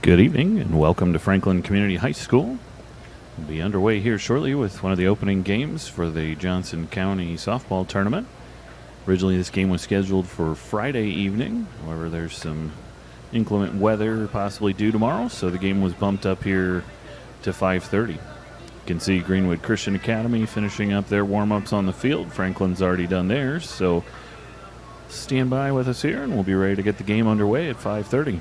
Good evening and welcome to Franklin Community High School. We'll be underway here shortly with one of the opening games for the Johnson County softball tournament. Originally, this game was scheduled for Friday evening. However, there's some inclement weather possibly due tomorrow, so the game was bumped up here to 5:30. You can see Greenwood Christian Academy finishing up their warm-ups on the field. Franklin's already done theirs, so stand by with us here and we'll be ready to get the game underway at 5:30.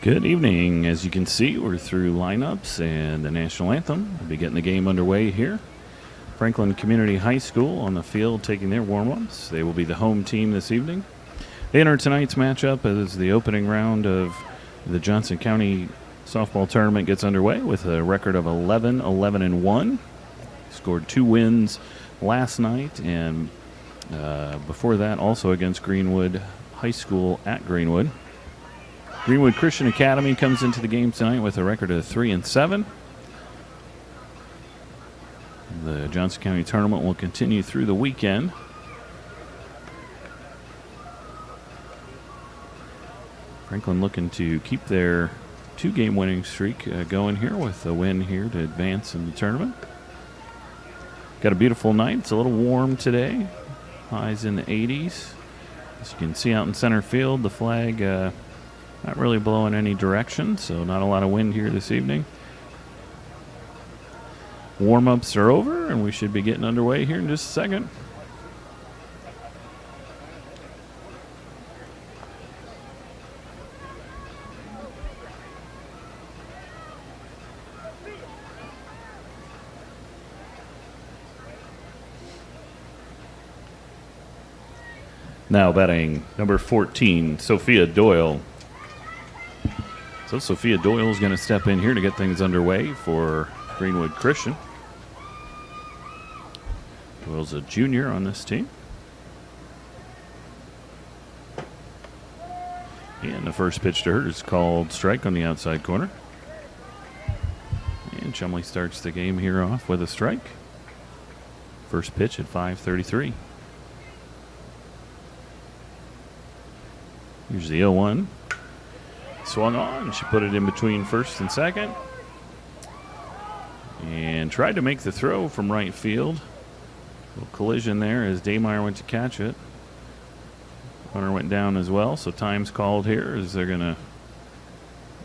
Good evening. As you can see, we're through lineups and the national anthem. We'll be getting the game underway here. Franklin Community High School on the field taking their warm-ups. They will be the home team this evening. They enter tonight's matchup as the opening round of the Johnson County softball tournament gets underway with a record of 11-11-1. Scored 2 wins last night, and before that also against Greenwood High School at Greenwood. Greenwood Christian Academy comes into the game tonight with a record of 3-7. The Johnson County tournament will continue through the weekend. Franklin looking to keep their 2-game winning streak going here with a win here to advance in the tournament. Got a beautiful night. It's a little warm today. Highs in the 80s. As you can see out in center field, the flag not really blowing any direction, so not a lot of wind here this evening. Warm-ups are over, and we should be getting underway here in just a second. Now batting number 14, Sophia Doyle. So Sophia Doyle is going to step in here to get things underway for Greenwood Christian. Doyle's a junior on this team. And the first pitch to her is called strike on the outside corner. And Chumley starts the game here off with a strike. First pitch at 5:33. Here's the 0-1. Swung on. She put it in between first and second. And tried to make the throw from right field. A little collision there as Daymeyer went to catch it. Runner went down as well, so time's called here as they're going to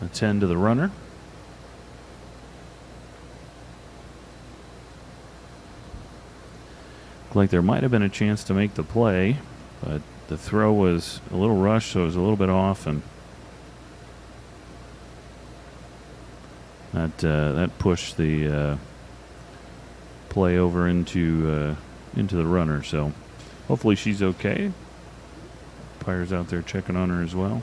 attend to the runner. Looked like there might have been a chance to make the play, but the throw was a little rushed, so it was a little bit off, and that pushed the play over into the runner. So hopefully she's okay. Umpire's out there checking on her as well.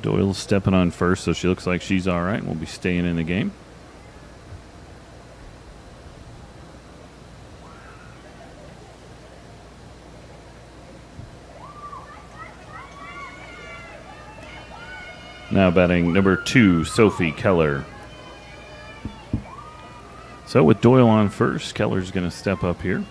Doyle's stepping on first, so she looks like she's all right and will be staying in the game. Now batting number 2, Sophie Keller. So with Doyle on first, Keller's going to step up here.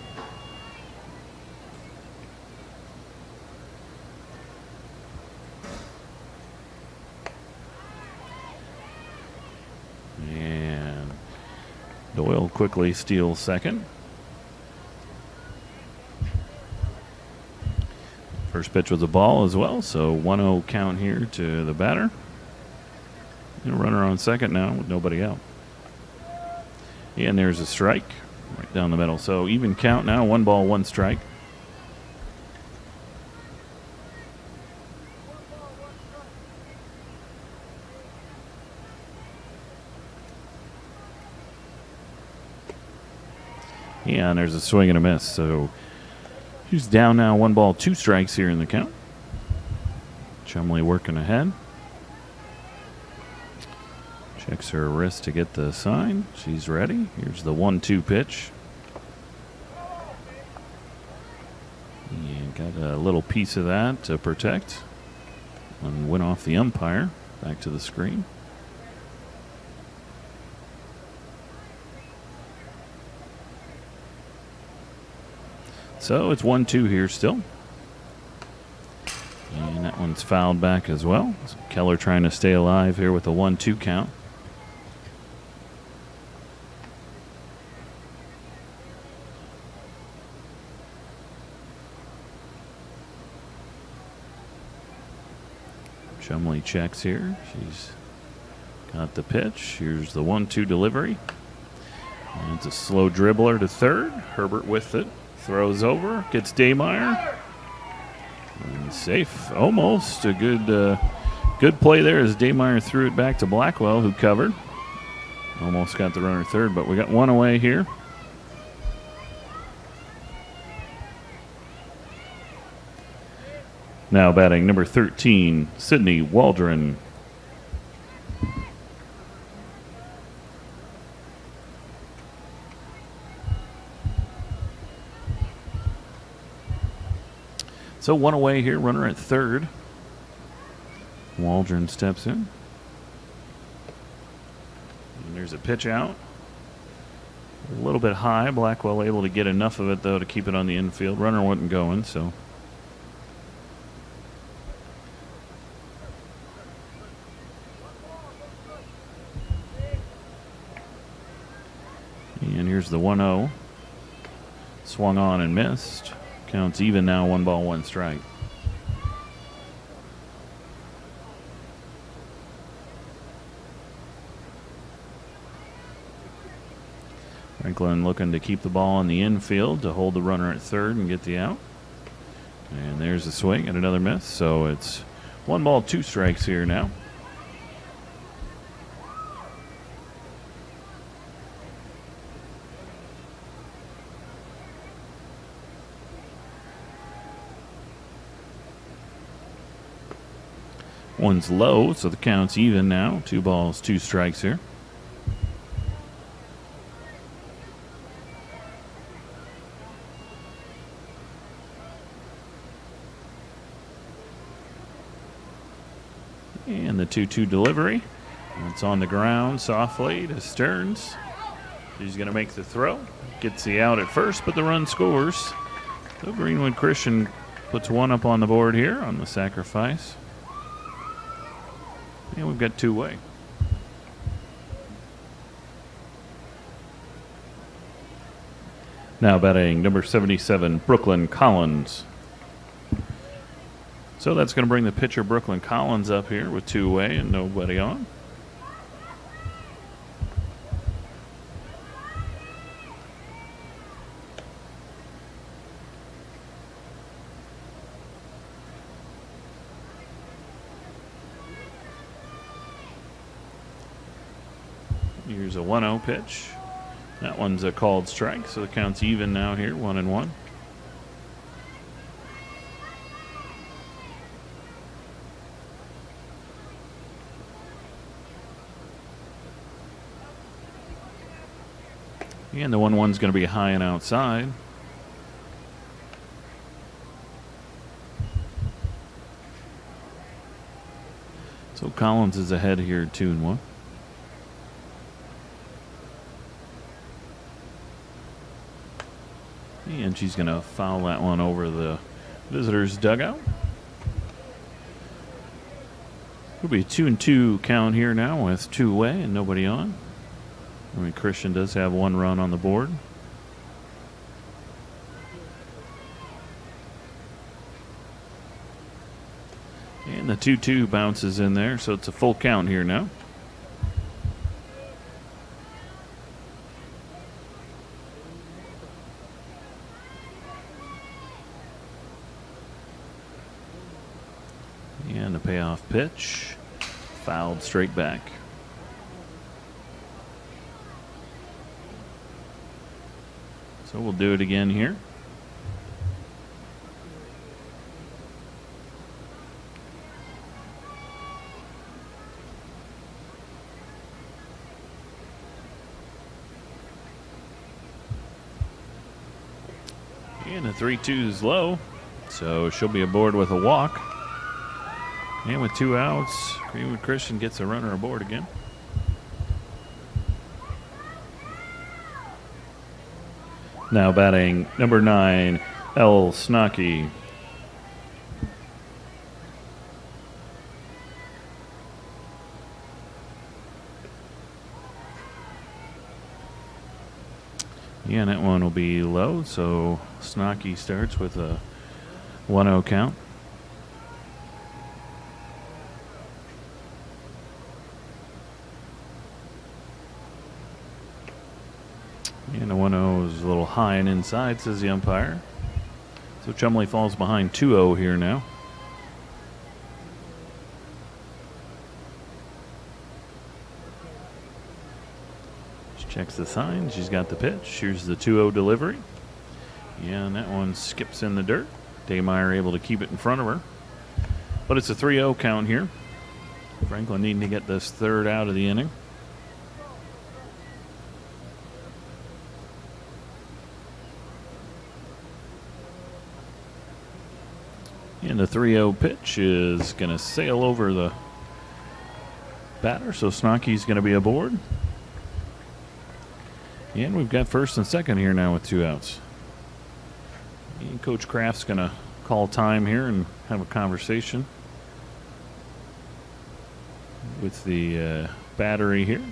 Doyle quickly steals second. First pitch was a ball as well, so 1-0 count here to the batter. And a runner on second now with nobody out. And there's a strike right down the middle. So even count now, 1 ball, 1 strike. Yeah, and there's a swing and a miss. So he's down now, 1 ball, 2 strikes here in the count. Chumley working ahead. Checks her wrist to get the sign. She's ready. Here's the 1-2 pitch. And got a little piece of that to protect. And went off the umpire. Back to the screen. So it's 1-2 here still. And that one's fouled back as well. So Keller trying to stay alive here with a 1-2 count. Chumley checks here. She's got the pitch. Here's the 1-2 delivery. And it's a slow dribbler to third. Herbert with it. Throws over. Gets Daymeyer. And safe. Almost. A good play there as Daymeyer threw it back to Blackwell, who covered. Almost got the runner third, but we got one away here. Now batting number 13, Sydney Waldron. So one away here, runner at third. Waldron steps in. And there's a pitch out. A little bit high. Blackwell able to get enough of it, though, to keep it on the infield. Runner wasn't going, so. And here's the 1-0. Swung on and missed. Counts even now, 1 ball, 1 strike. Franklin looking to keep the ball in the infield to hold the runner at third and get the out. And there's a swing and another miss. So it's 1 ball, 2 strikes here now. One's low, so the count's even now. 2 balls, 2 strikes here. And the 2-2 delivery. It's on the ground softly to Stearns. He's going to make the throw. Gets the out at first, but the run scores. So Greenwood Christian puts 1 up on the board here on the sacrifice. And we've got 2 away. Now batting number 77, Brooklyn Collins. So that's going to bring the pitcher Brooklyn Collins up here with 2 away and nobody on. Here's a 1-0 pitch. That one's a called strike, so the count's even now here, 1-1. And the 1-1's going to be high and outside. So Collins is ahead here, 2-1. And she's going to foul that one over the visitor's dugout. It'll be a 2-2 count here now with 2 away and nobody on. I mean, Christian does have 1 run on the board. And the 2-2 bounces in there, so it's a full count here now. And the payoff pitch, fouled straight back. So we'll do it again here. And the 3-2 is low, so she'll be aboard with a walk. And with 2 outs, Greenwood Christian gets a runner aboard again. Now batting number 9, El Snaki. Yeah, and that one will be low, so Snaki starts with a 1-0 count. And the 1-0 is a little high and inside, says the umpire. So Chumley falls behind 2-0 here now. She checks the sign. She's got the pitch. Here's the 2-0 delivery. Yeah, and that one skips in the dirt. Daymeyer able to keep it in front of her. But it's a 3-0 count here. Franklin needing to get this third out of the inning. And the 3-0 pitch is going to sail over the batter, so Snocky's going to be aboard. And we've got first and second here now with 2 outs. And Coach Kraft's going to call time here and have a conversation with the battery here.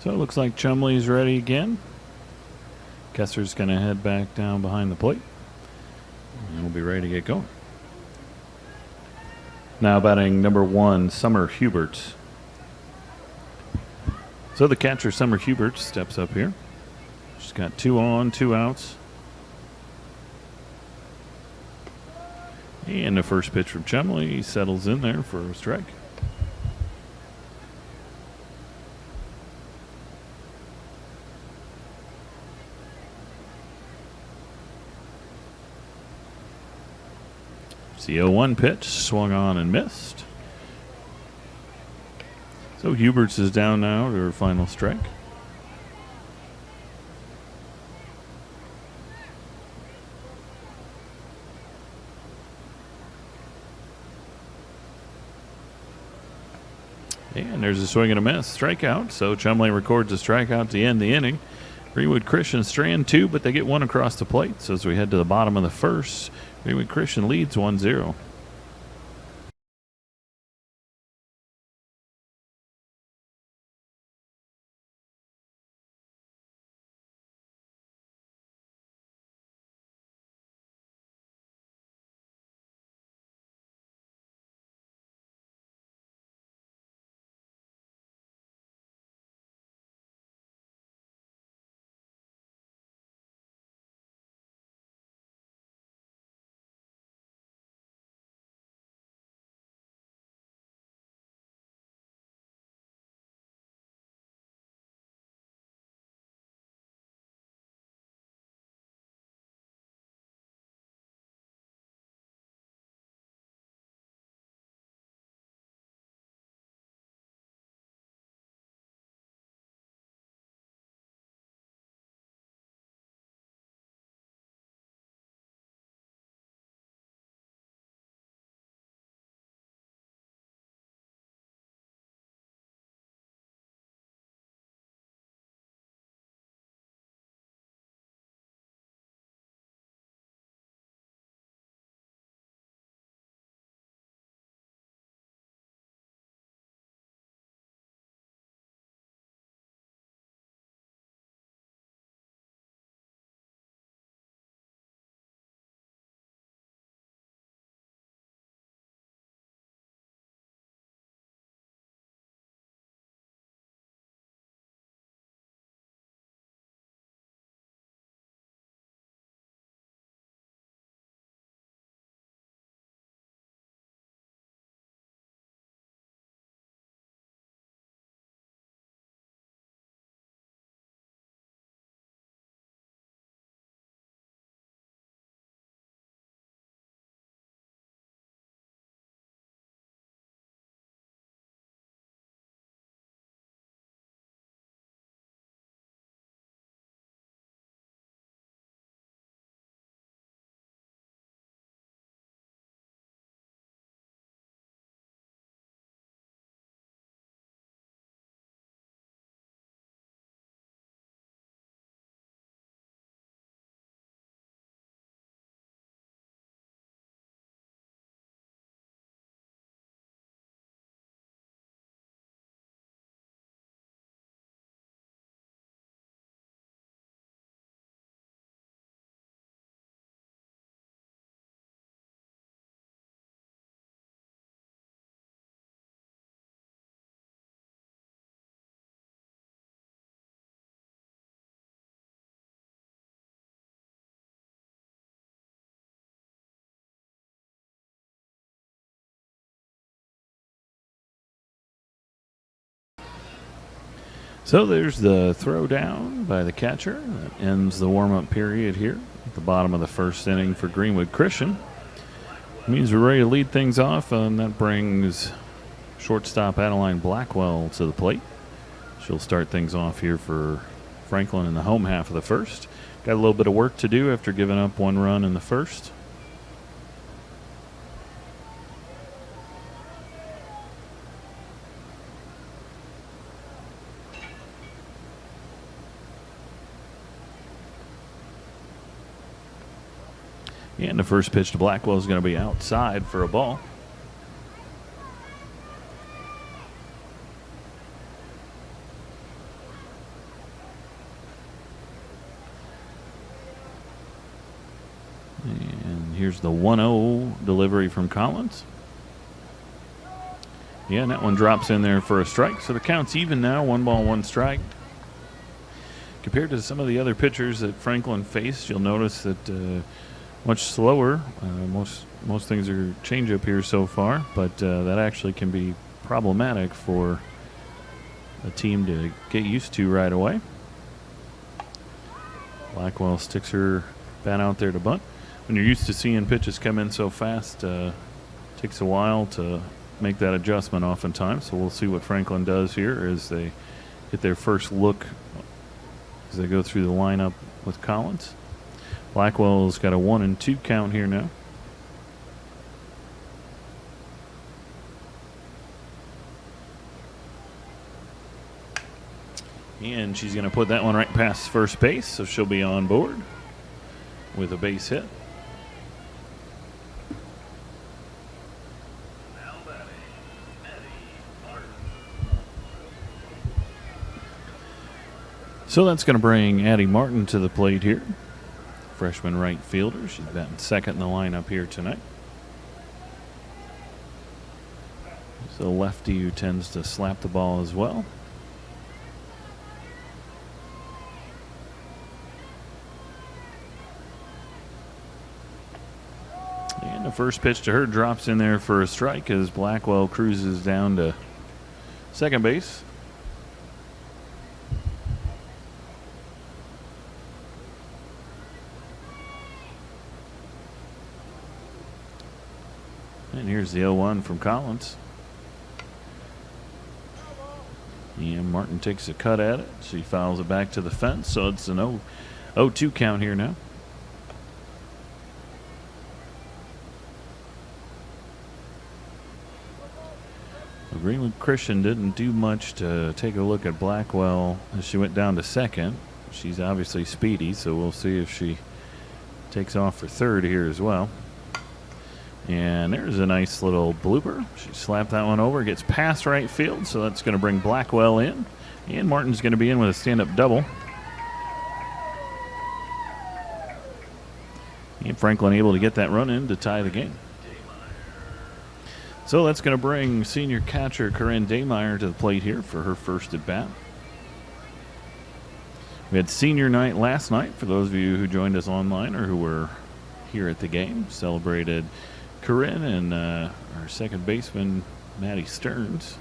So it looks like Chumley's ready again. Kesser's going to head back down behind the plate. And we'll be ready to get going. Now batting number 1, Summer Hubert. So the catcher, Summer Hubert, steps up here. She's got 2 on, 2 outs. And the first pitch from Chumley settles in there for a strike. The 0-1 pitch swung on and missed. So Huberts is down now to her final strike. And there's a swing and a miss. Strikeout. So Chumley records a strikeout to end the inning. Greenwood Christian strand 2, but they get 1 across the plate. So as we head to the bottom of the first, Greenwood Christian leads 1-0. So there's the throw down by the catcher. That ends the warm-up period here at the bottom of the first inning for Greenwood Christian. It means we're ready to lead things off, and that brings shortstop Adeline Blackwell to the plate. She'll start things off here for Franklin in the home half of the first. Got a little bit of work to do after giving up 1 run in the first. And the first pitch to Blackwell is going to be outside for a ball. And here's the 1-0 delivery from Collins. Yeah, and that one drops in there for a strike. So the count's even now, 1 ball, 1 strike. Compared to some of the other pitchers that Franklin faced, you'll notice that much slower. Most things are changeup here so far, but that actually can be problematic for a team to get used to right away. Blackwell sticks her bat out there to bunt. When you're used to seeing pitches come in so fast, takes a while to make that adjustment oftentimes. So we'll see what Franklin does here as they get their first look as they go through the lineup with Collins. Blackwell's got a 1-2 count here now. And she's going to put that one right past first base, so she'll be on board with a base hit. So that's going to bring Addie Martin to the plate here. Freshman right fielder. She's batting second in the lineup here tonight. She's a lefty who tends to slap the ball as well. And the first pitch to her drops in there for a strike as Blackwell cruises down to second base. And here's the 0-1 from Collins. And Martin takes a cut at it. She fouls it back to the fence, so it's an 0-2 count here now. Well, Greenwood Christian didn't do much to take a look at Blackwell as she went down to second. She's obviously speedy, so we'll see if she takes off for third here as well. And there's a nice little blooper. She slapped that one over, gets past right field, so that's going to bring Blackwell in. And Martin's going to be in with a stand-up double. And Franklin able to get that run in to tie the game. So that's going to bring senior catcher Corinne Daymeyer to the plate here for her first at bat. We had senior night last night for those of you who joined us online or who were here at the game. Celebrated Corinne and our second baseman, Maddie Stearns.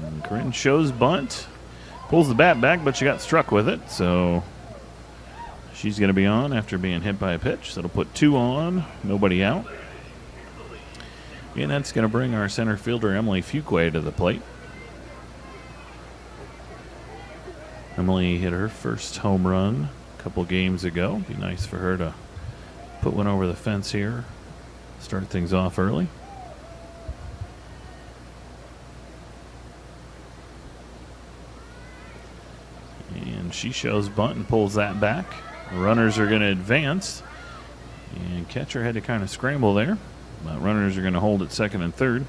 And Corinne shows bunt, pulls the bat back, but she got struck with it, so she's going to be on after being hit by a pitch. So it'll put 2 on, nobody out. And that's going to bring our center fielder, Emily Fuqua, to the plate. Emily hit her first home run a couple games ago. Be nice for her to put one over the fence here, start things off early. And she shows bunt and pulls that back. The runners are going to advance. And catcher had to kind of scramble there. But runners are going to hold at second and third.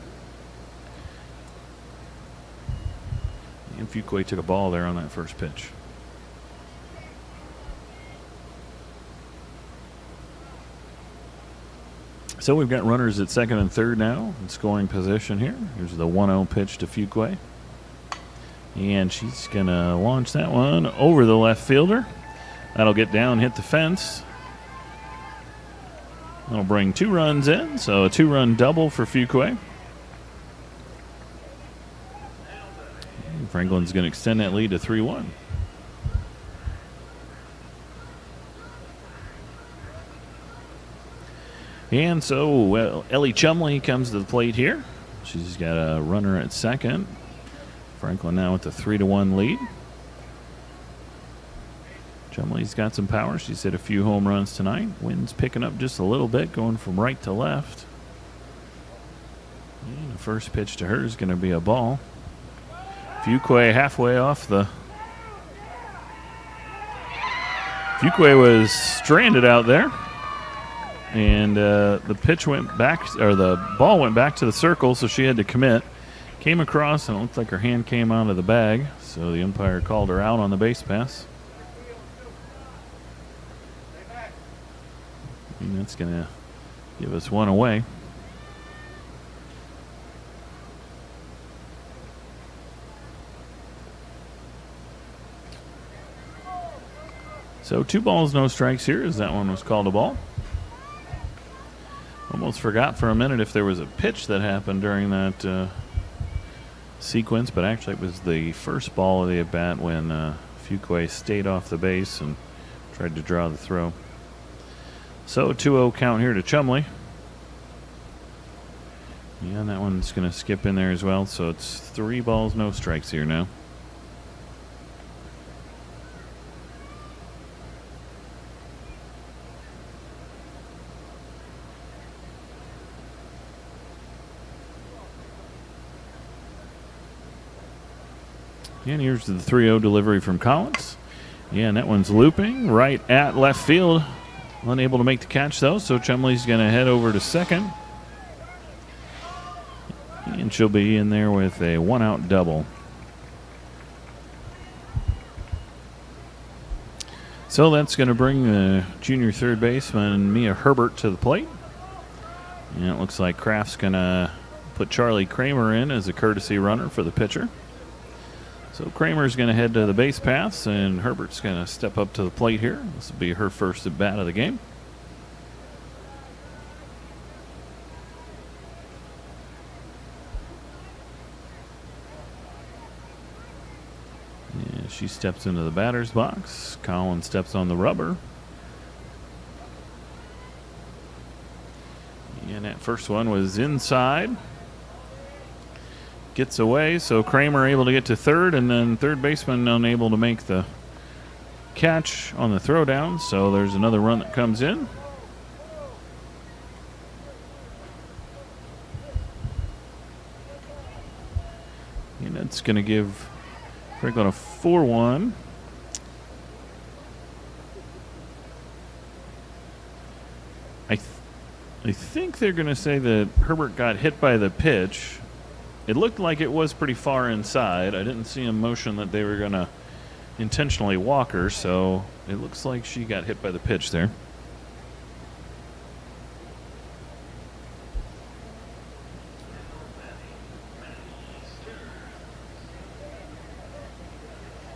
And Fuqua took a ball there on that first pitch. So we've got runners at second and third now in scoring position here. Here's the 1-0 pitch to Fuqua. And she's going to launch that one over the left fielder. That'll get down, hit the fence. That'll bring 2 runs in, so a 2-run double for Fuqua. Franklin's going to extend that lead to 3-1. And so, Ellie Chumley comes to the plate here. She's got a runner at second. Franklin now with the 3-1 lead. Chumley's got some power. She's hit a few home runs tonight. Wind's picking up just a little bit, going from right to left. And the first pitch to her is going to be a ball. Fuquay halfway off the... Fuquay was stranded out there. And the pitch went back, or the ball went back to the circle, so she had to commit. Came across, and it looked like her hand came out of the bag, so the umpire called her out on the base pass. And that's going to give us one away. So 2 balls, no strikes here, as that one was called a ball. Almost forgot for a minute if there was a pitch that happened during that sequence, but actually it was the first ball of the at-bat when Fuquay stayed off the base and tried to draw the throw. So 2-0 count here to Chumley. Yeah, and that one's going to skip in there as well, so it's 3 balls, no strikes here now. And here's the 3-0 delivery from Collins. Yeah, and that one's looping right at left field. Unable to make the catch, though, so Chumley's going to head over to second. And she'll be in there with a 1-out double. So that's going to bring the junior third baseman, Mia Herbert, to the plate. And it looks like Kraft's going to put Charlie Kramer in as a courtesy runner for the pitcher. So Kramer's going to head to the base paths, and Herbert's going to step up to the plate here. This will be her first at bat of the game. Yeah, she steps into the batter's box. Collins steps on the rubber. And that first one was inside. Gets away, so Kramer able to get to third, and then third baseman unable to make the catch on the throwdown, so there's another run that comes in. And that's going to give Franklin a 4-1. I think they're going to say that Herbert got hit by the pitch. It looked like it was pretty far inside. I didn't see a motion that they were going to intentionally walk her, so it looks like she got hit by the pitch there.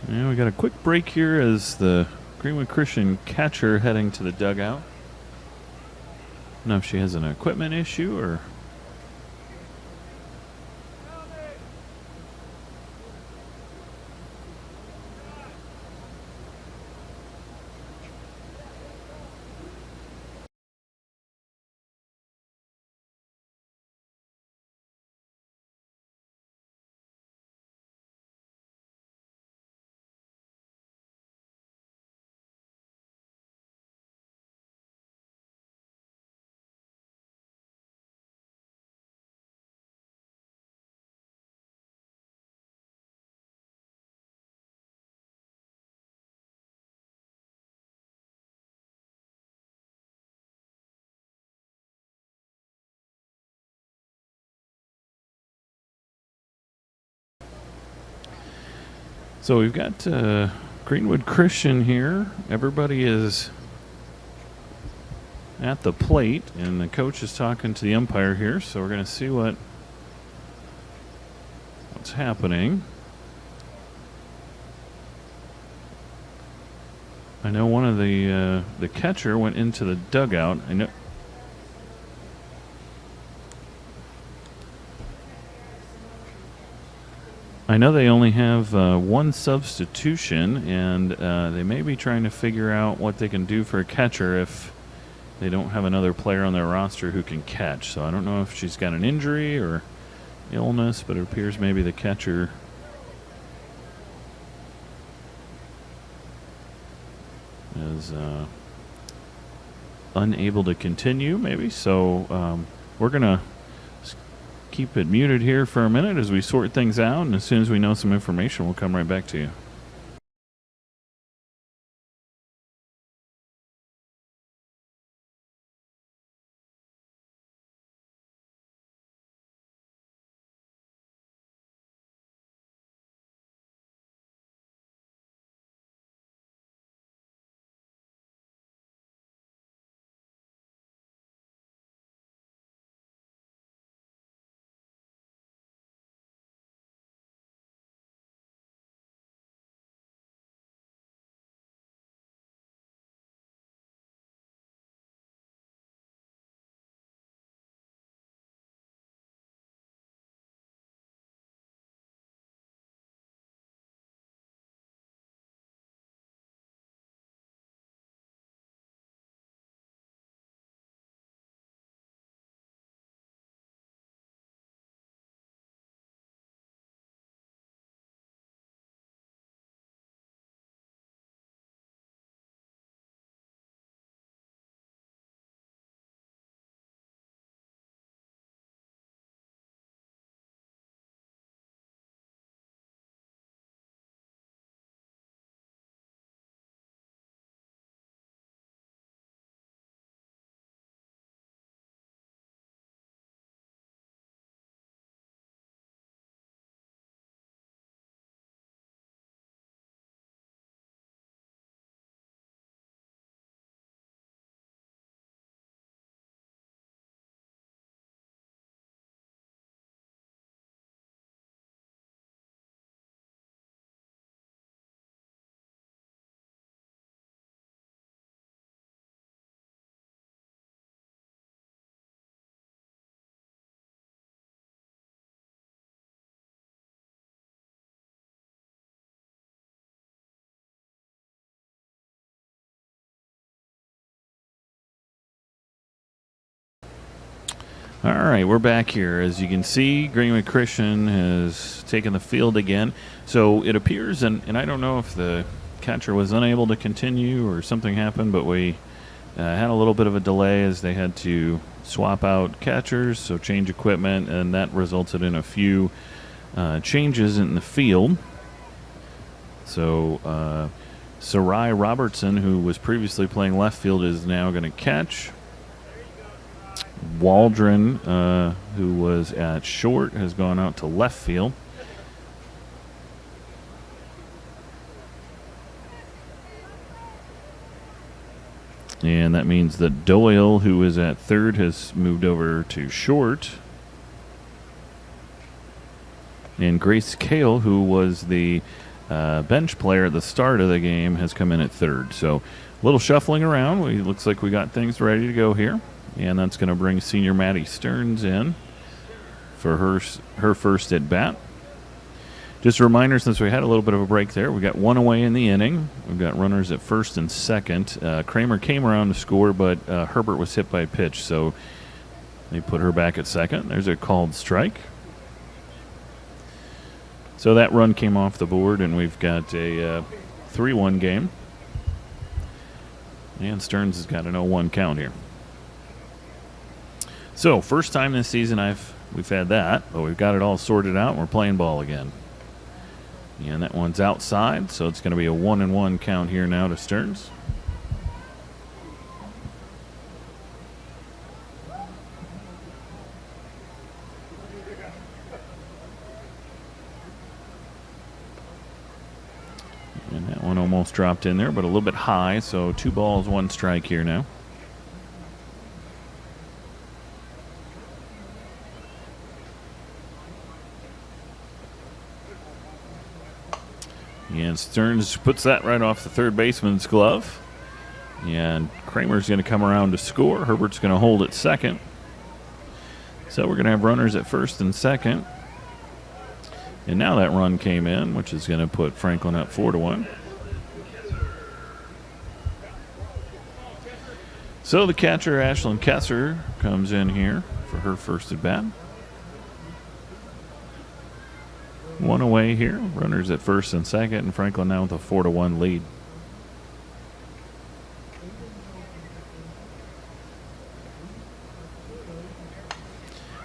And we got a quick break here as the Greenwood Christian catcher heading to the dugout. I don't know if she has an equipment issue or... So we've got Greenwood Christian here. Everybody is at the plate, and the coach is talking to the umpire here, so we're going to see what's happening. I know one of the catcher went into the dugout. I know. I know they only have one substitution, and they may be trying to figure out what they can do for a catcher if they don't have another player on their roster who can catch. So I don't know if she's got an injury or illness, but it appears maybe the catcher is unable to continue, maybe. So we're going to keep it muted here for a minute as we sort things out, and as soon as we know some information, we'll come right back to you. All right, we're back here. As you can see, Greenwood Christian has taken the field again. So it appears, and I don't know if the catcher was unable to continue or something happened, but we had a little bit of a delay as they had to swap out catchers, so change equipment, and that resulted in a few changes in the field. So Sarai Robertson, who was previously playing left field, is now going to catch. Waldron, who was at short, has gone out to left field. And that means that Doyle, who is at third, has moved over to short. And Grace Kale, who was the bench player at the start of the game, has come in at third. So a little shuffling around. Looks like we got things ready to go here. And that's going to bring senior Maddie Stearns in for her first at bat. Just a reminder, since we had a little bit of a break there, we got one away in the inning. We've got runners at first and second. Kramer came around to score, but Herbert was hit by a pitch, so they put her back at second. There's a called strike. So that run came off the board, and we've got a 3-1 game. And Stearns has got an 0-1 count here. So, first time this season we've had that, but we've got it all sorted out and we're playing ball again. And that one's outside, so it's going to be a 1-1 count here now to Stearns. And that one almost dropped in there, but a little bit high, so 2 balls, 1 strike here now. And Stearns puts that right off the third baseman's glove. And Kramer's going to come around to score. Herbert's going to hold at second. So we're going to have runners at first and second. And now that run came in, which is going to put Franklin up 4-1. So the catcher, Ashlyn Kessler, comes in here for her first at bat. One away here. Runners at first and second, and Franklin now with a 4-1 lead.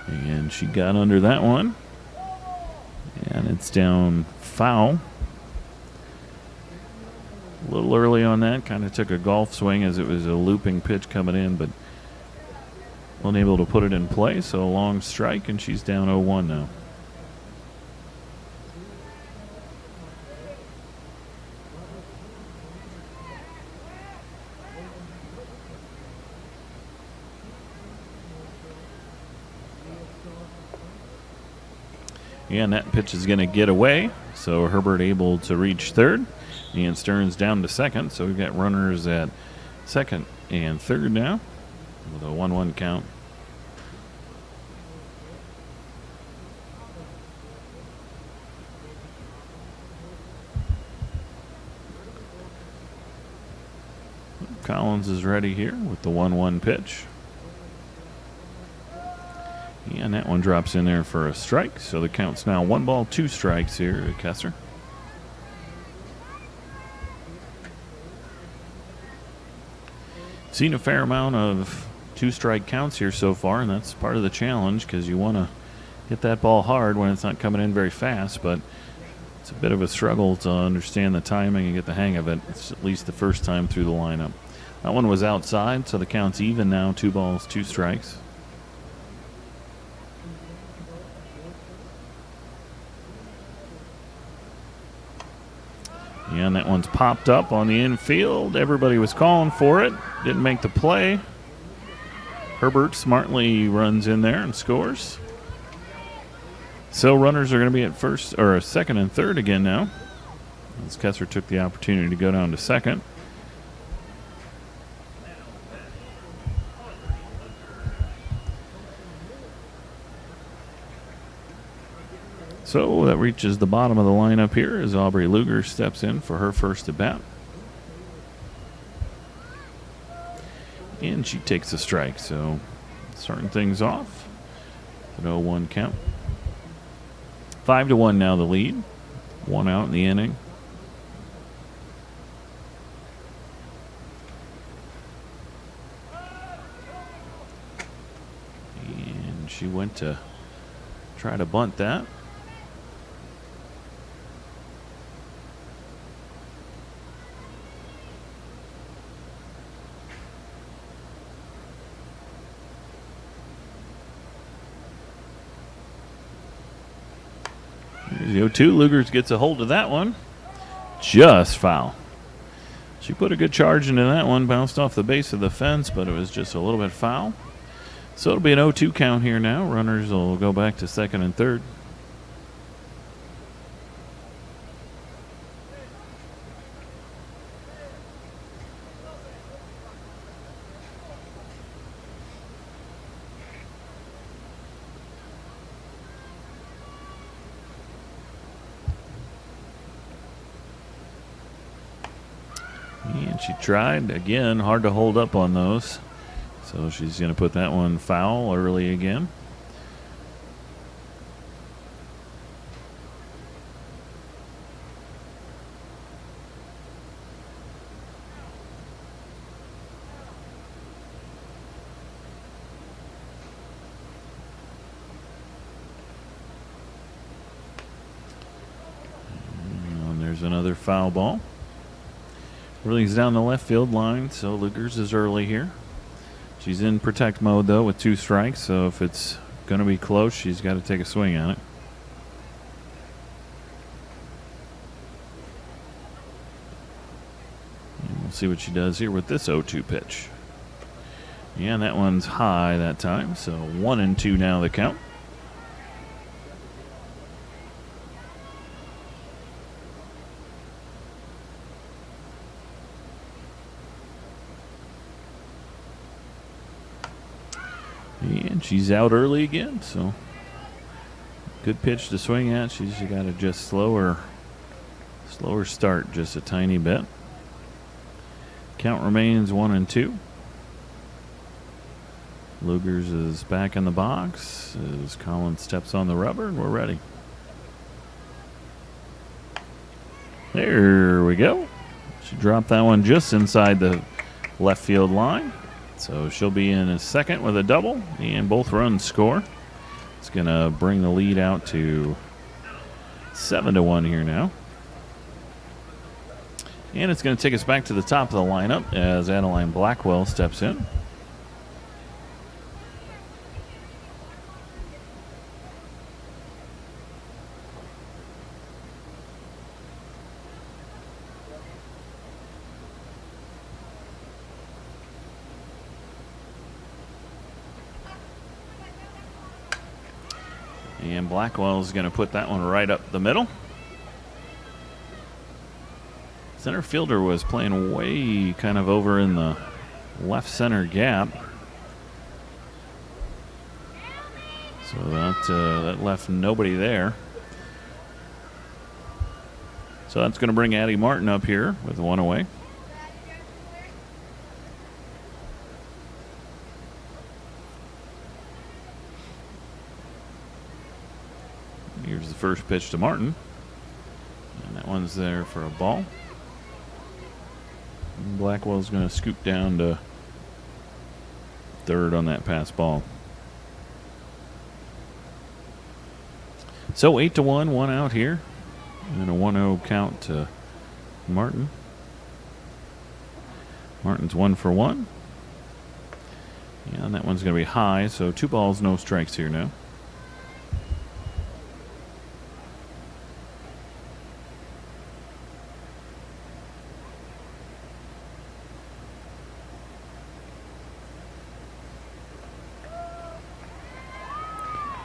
And she got under that one. And it's down foul. A little early on that. Kind of took a golf swing as it was a looping pitch coming in, but unable to put it in play. So a long strike, and she's down 0-1 now. And that pitch is going to get away. So Herbert able to reach third. And Stearns down to second. So we've got runners at second and third now with a 1-1 count. Collins is ready here with the 1-1 pitch. And that one drops in there for a strike. So the count's now 1 ball, 2 strikes here at Kessler. Seen a fair amount of 2-strike counts here so far, and that's part of the challenge because you want to hit that ball hard when it's not coming in very fast, but it's a bit of a struggle to understand the timing and get the hang of it. It's at least the first time through the lineup. That one was outside, so the count's even now, 2 balls, 2 strikes. And that one's popped up on the infield. Everybody was calling for it. Didn't make the play. Herbert smartly runs in there and scores. So runners are going to be at first or second and third again now, as Kessler took the opportunity to go down to second. So that reaches the bottom of the lineup here as Aubrey Luger steps in for her first at bat. And she takes a strike, so starting things off. An 0-1 count. 5-1 now the lead. 1 out in the inning. And she went to try to bunt that. Here's the 0-2. Lugers gets a hold of that one. Just foul. She put a good charge into that one. Bounced off the base of the fence, but it was just a little bit foul. So it'll be an 0-2 count here now. Runners will go back to second and third. And she tried. Again, hard to hold up on those. So she's going to put that one foul early again. And there's another foul ball. Release down the left field line, so Lugers is early here. She's in protect mode, though, with 2 strikes, so if it's going to be close, she's got to take a swing on it. And we'll see what she does here with this 0-2 pitch. Yeah, and that one's high that time, so 1-2 now the count. And she's out early again, so Good pitch to swing at. She's got to just slower start just a tiny bit. Count remains 1-2. Lugers is back in the box as Collins steps on the rubber, and we're ready. There we go. She dropped that one just inside the left field line. So she'll be in a second with a double, and both runs score. It's going to bring the lead out to 7-1 here now. And it's going to take us back to the top of the lineup as Adeline Blackwell steps in. And Blackwell's going to put that one right up the middle. Center fielder was playing way kind of over in the left center gap. So that left nobody there. So that's going to bring Addie Martin up here with one away. Here's the first pitch to Martin. And that one's there for a ball. And Blackwell's going to scoop down to third on that pass ball. So 8-1, one out here. And a 1-0 count to Martin. Martin's 1 for 1. Yeah, and that one's going to be high. So 2 balls, no strikes here now.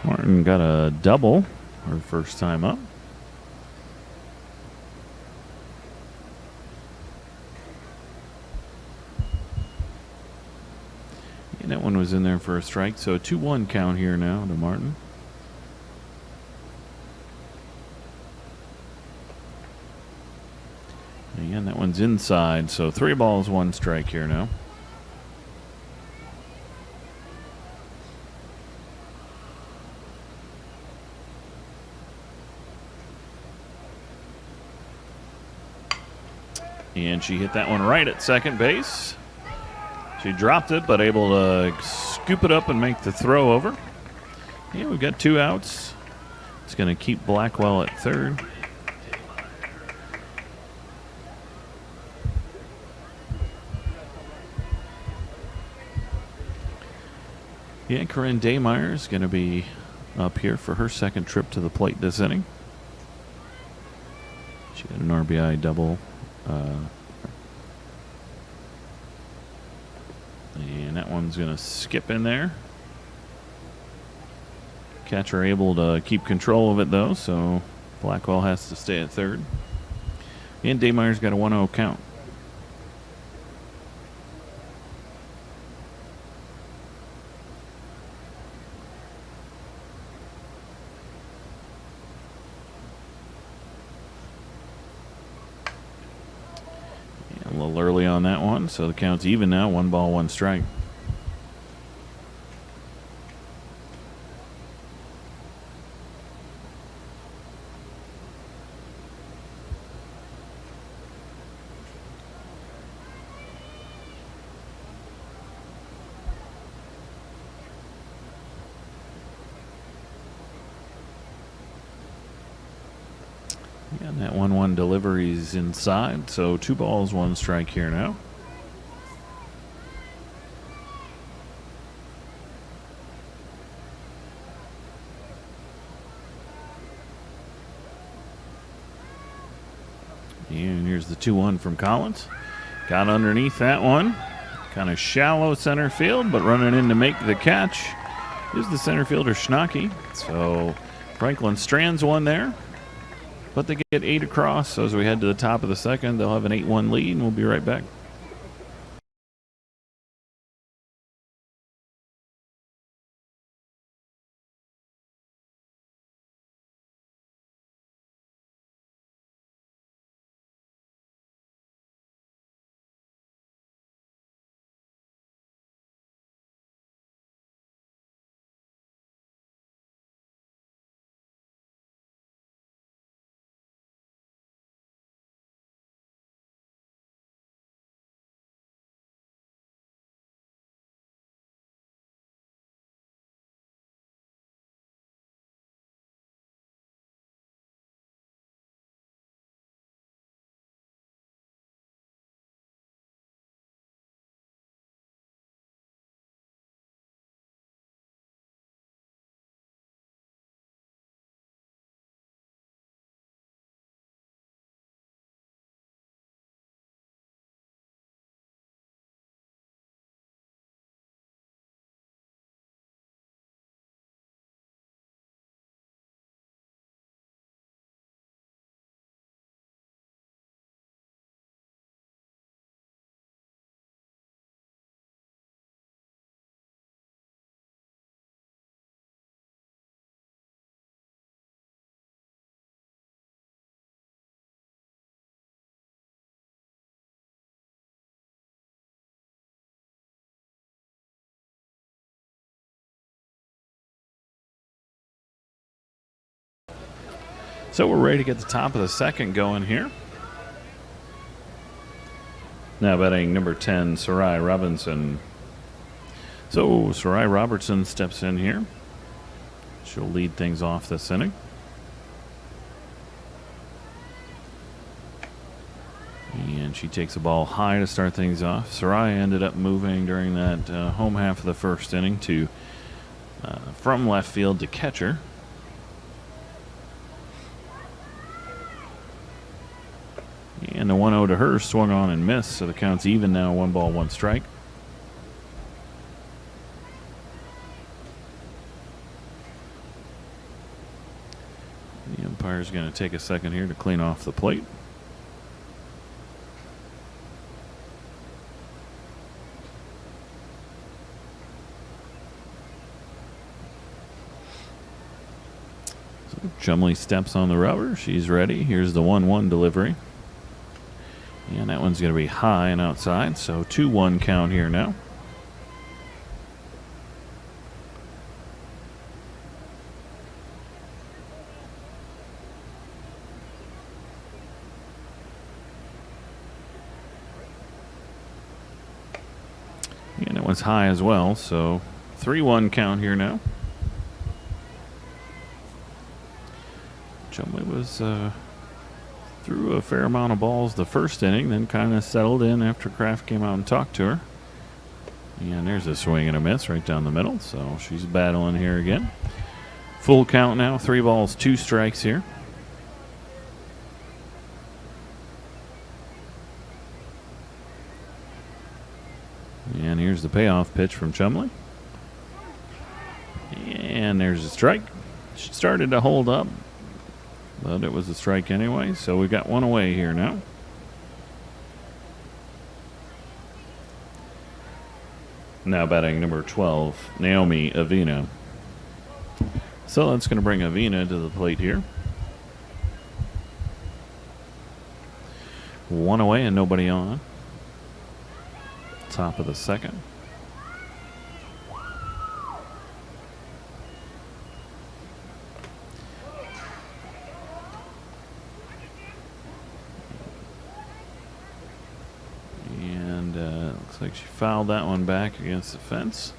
Martin got a double her first time up. And that one was in there for a strike. So a 2-1 count here now to Martin. And that one's inside. So 3 balls, 1 strike here now. And she hit that one right at second base. She dropped it, but able to scoop it up and make the throw over. Yeah, we've got 2 outs. It's going to keep Blackwell at third. Yeah, Corinne Daymeyer is going to be up here for her second trip to the plate this inning. She got an RBI double. And that one's going to skip in there. Catcher able to keep control of it, though, so Blackwell has to stay at third. And Daymeyer's got a 1-0 count. A little early on that one, so the count's even now. 1 ball, 1 strike. And that 1-1 delivery's inside, so 2 balls, 1 strike here now. And here's the 2-1 from Collins. Got underneath that one. Kind of shallow center field, but running in to make the catch is the center fielder Schnocky. So Franklin strands one there. But they get 8 across, so as we head to the top of the second, they'll have an 8-1 lead, and we'll be right back. So we're ready to get the top of the second going here. Now batting number 10, Sarai Robinson. So Sarai Robertson steps in here. She'll lead things off this inning. And she takes the ball high to start things off. Sarai ended up moving during that home half of the first inning to from left field to catcher. And the 1-0 to her swung on and missed, so the count's even now, 1 ball, 1 strike. The umpire's going to take a second here to clean off the plate. So Chumley steps on the rubber. She's ready. Here's the 1-1 delivery. And that one's going to be high and outside, so 2-1 count here now. And that one's high as well, so 3-1 count here now. Chumley was threw a fair amount of balls the first inning, then kind of settled in after Kraft came out and talked to her. And there's a swing and a miss right down the middle, so she's battling here again. Full count now, 3 balls, 2 strikes here. And here's the payoff pitch from Chumley. And there's a strike. She started to hold up, but it was a strike anyway, so we got 1 away here now. Now batting number 12, Naomi Avina. So that's going to bring Avina to the plate here. 1 away and nobody on. Top of the second. Looks like she fouled that one back against the fence.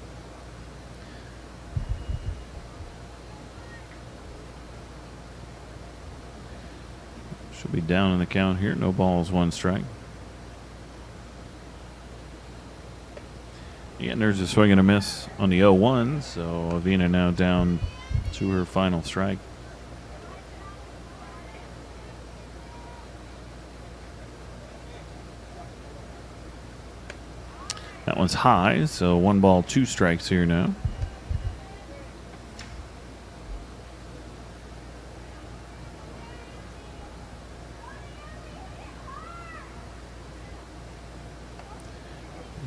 She'll be down in the count here. No balls, 1 strike. And there's a swing and a miss on the 0-1, so Avina now down to her final strike. That one's high, so 1 ball, 2 strikes here now.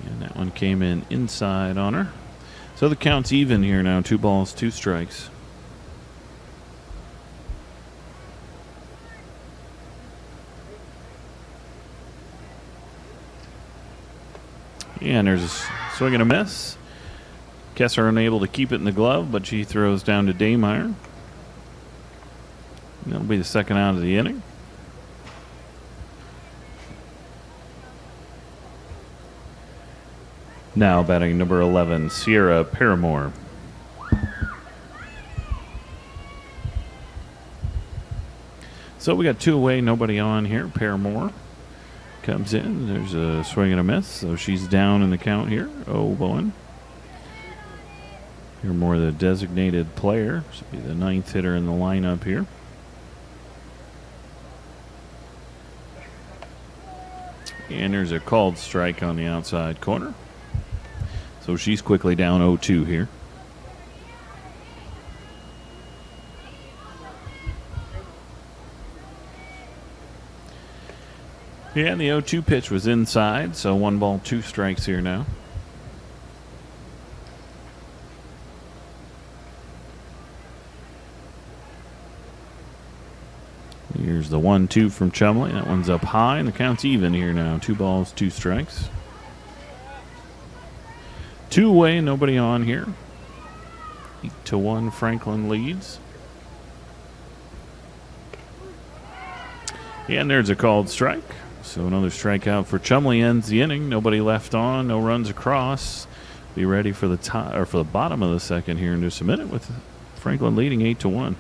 And that one came in inside on her. So the count's even here now, 2 balls, 2 strikes. And there's a swing and a miss. Kessler unable to keep it in the glove, but she throws down to Daymeyer. That'll be the second out of the inning. Now batting number 11, Sierra Paramore. So we got 2 away, nobody on here. Paramore comes in. There's a swing and a miss, so she's down in the count here. 0-1. You're more the designated player. Should be the 9th hitter in the lineup here. And there's a called strike on the outside corner. So she's quickly down 0-2 here. Yeah, and the 0-2 pitch was inside, so 1 ball, 2 strikes here now. Here's the 1-2 from Chumley. That one's up high, and the count's even here now. 2 balls, 2 strikes. 2 away, nobody on here. 8-1, Franklin leads. And there's a called strike. So another strikeout for Chumley ends the inning. Nobody left on, no runs across. Be ready for the for the bottom of the second here in just a minute with Franklin leading 8-1.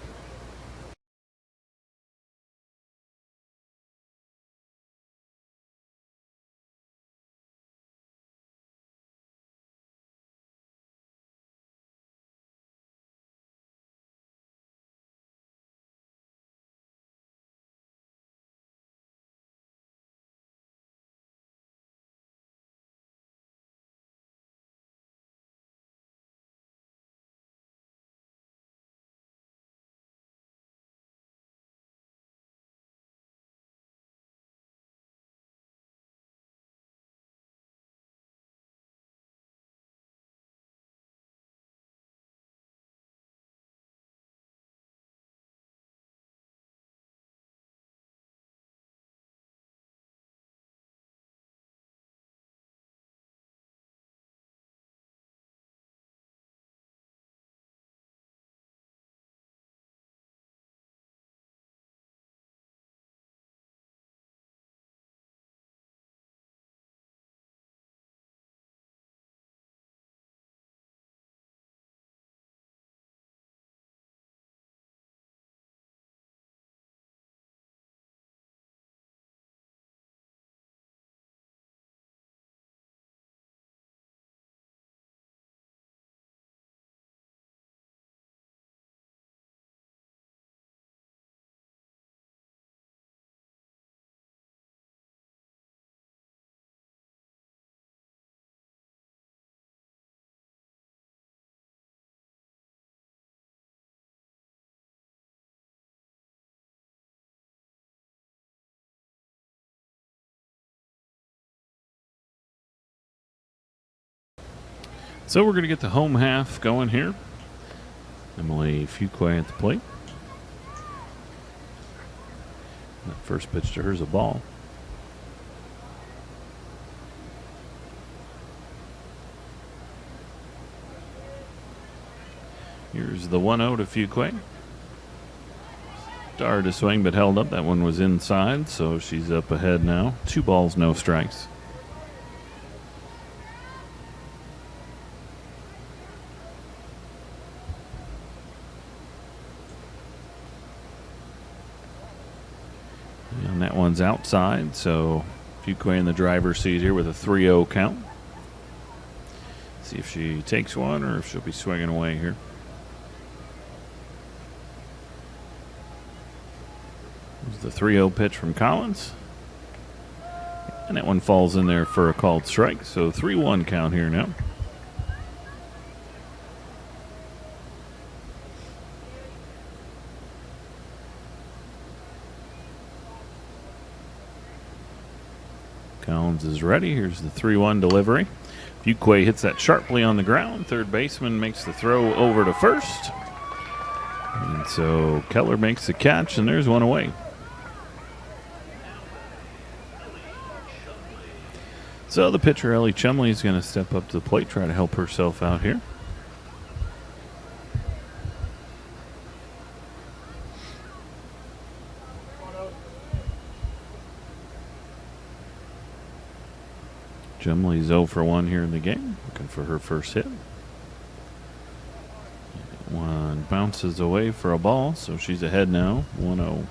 So we're going to get the home half going here. Emily Fuqua at the plate. That first pitch to her is a ball. Here's the 1-0 to Fuqua. Started to swing but held up. That one was inside, so she's up ahead now. 2 balls, no strikes. And that one's outside, so Fuqua in the driver's seat here with a 3-0 count. See if she takes one or if she'll be swinging away here. There's the 3-0 pitch from Collins. And that one falls in there for a called strike, so 3-1 count here now. Collins is ready. Here's the 3-1 delivery. Fuqua hits that sharply on the ground. Third baseman makes the throw over to first. And so Keller makes the catch, and there's one away. So the pitcher, Ellie Chumley, is going to step up to the plate, try to help herself out here. Chumley's 0 for 1 here in the game, looking for her first hit. One bounces away for a ball, so she's ahead now, 1-0.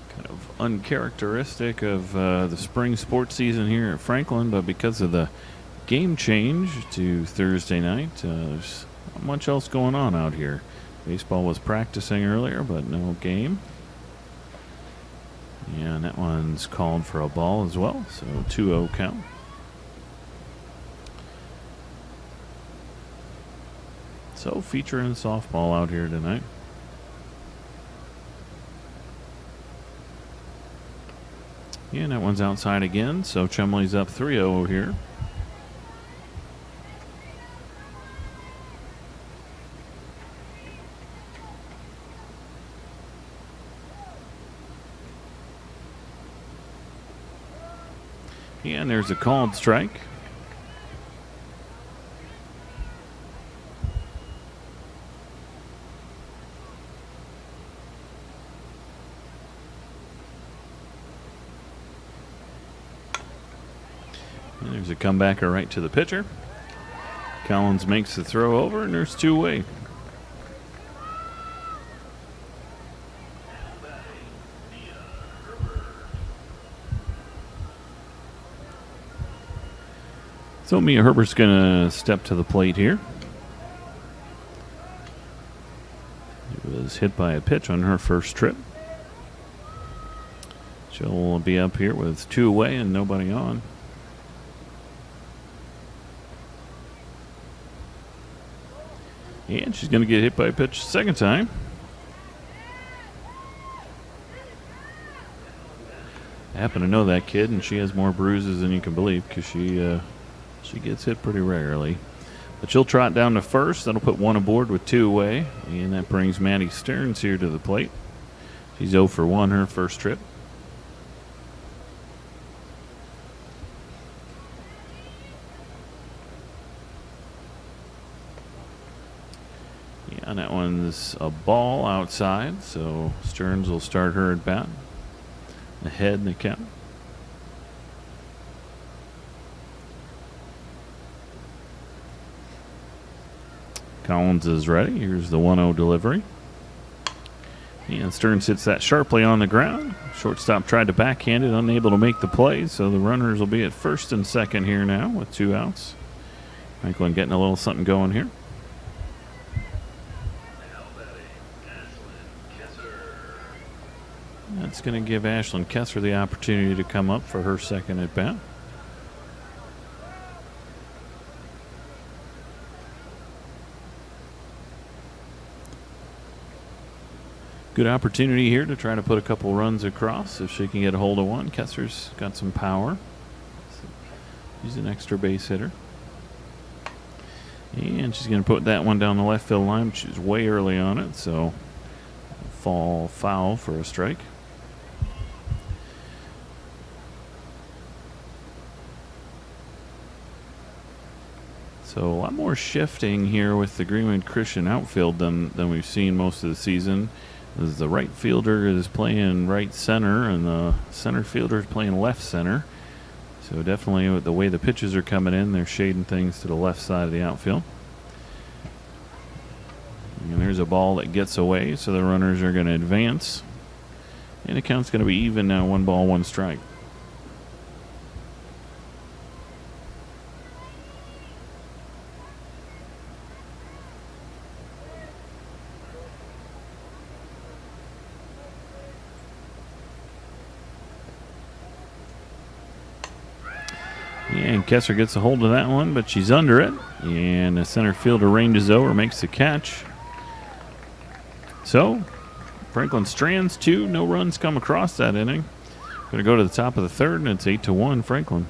Kind of uncharacteristic of the spring sports season here at Franklin, but because of the game change to Thursday night, there's not much else going on out here. Baseball was practicing earlier, but no game. Yeah, and that one's called for a ball as well, so 2-0 count. So featuring softball out here tonight. Yeah, and that one's outside again, so Chumley's up 3-0 here. Yeah, and there's a called strike. And there's a comebacker right to the pitcher. Collins makes the throw over, and there's 2 away. So Mia Herbert's going to step to the plate here. She was hit by a pitch on her first trip. She'll be up here with 2 away and nobody on. And she's going to get hit by a pitch second time. I happen to know that kid, and she has more bruises than you can believe because she gets hit pretty regularly. But she'll trot down to first. That'll put 1 aboard with 2 away. And that brings Maddie Stearns here to the plate. She's 0 for 1 her first trip. Yeah, and that one's a ball outside. So Stearns will start her at bat. Ahead in the count. Collins is ready. Here's the 1-0 delivery. And Stearns hits that sharply on the ground. Shortstop tried to backhand it, unable to make the play. So the runners will be at first and second here now with 2 outs. Franklin getting a little something going here. That's going to give Ashlyn Kessler the opportunity to come up for her second at bat. Good opportunity here to try to put a couple runs across if she can get a hold of one. Kessler's got some power. She's an extra base hitter. And she's going to put that one down the left field line, which is way early on it, so fall foul for a strike. So a lot more shifting here with the Greenwood Christian outfield than we've seen most of the season. As the right fielder is playing right center and the center fielder is playing left center. So definitely with the way the pitches are coming in, they're shading things to the left side of the outfield. And there's a ball that gets away, so the runners are going to advance. And the count's going to be even now, 1 ball, 1 strike. And Kessler gets a hold of that one, but she's under it. And the center fielder ranges over, makes the catch. So, Franklin strands 2. No runs come across that inning. Going to go to the top of the third, and it's 8-1 Franklin.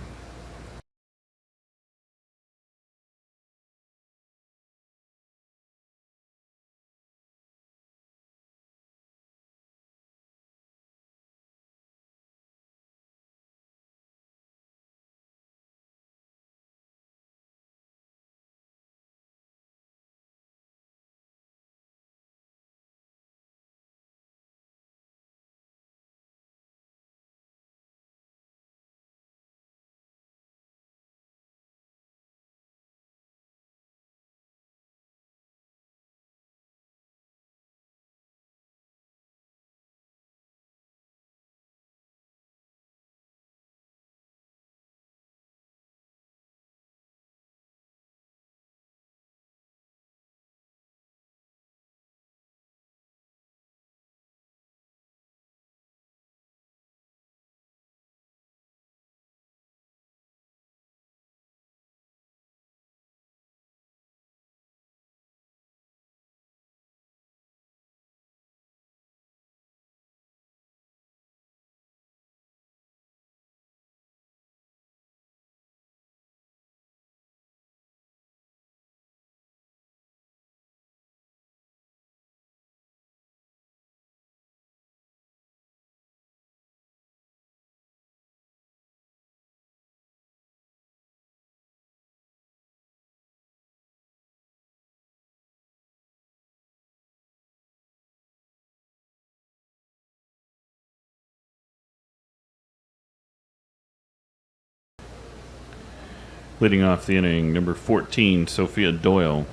Leading off the inning, number 14, Sophia Doyle.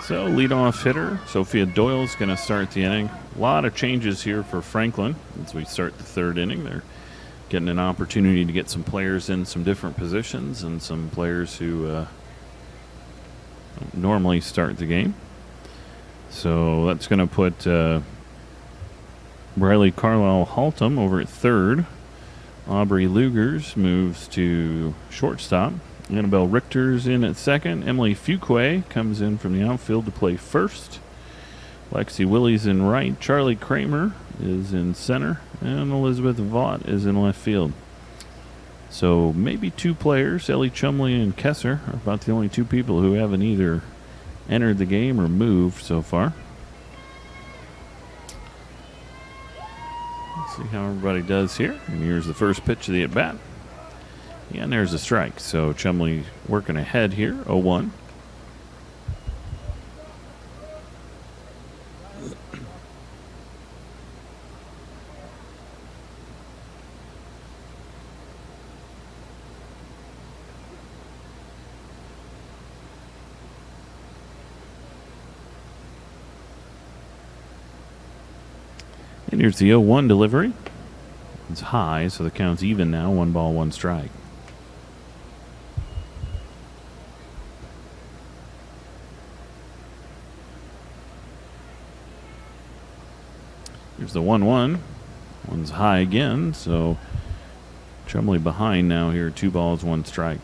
So leadoff hitter, Sophia Doyle is going to start the inning. A lot of changes here for Franklin as we start the third inning. They're getting an opportunity to get some players in some different positions and some players who don't normally start the game. So that's going to put Riley Carlisle-Haltom over at third. Aubrey Lugers moves to shortstop. Annabelle Richter's in at second. Emily Fuqua comes in from the outfield to play first. Lexi Willie's in right. Charlie Kramer is in center. And Elizabeth Vaught is in left field. So maybe two players, Ellie Chumley and Kesser, are about the only two people who haven't either entered the game or moved so far. Let's see how everybody does here. And here's the first pitch of the at-bat. Yeah, and there's a strike. So Chumley working ahead here, 0-1. And here's the 0-1 delivery. It's high, so the count's even now. 1 ball, 1 strike. Here's the 1-1. One's high again, so Chumley behind now here. 2 balls, 1 strike.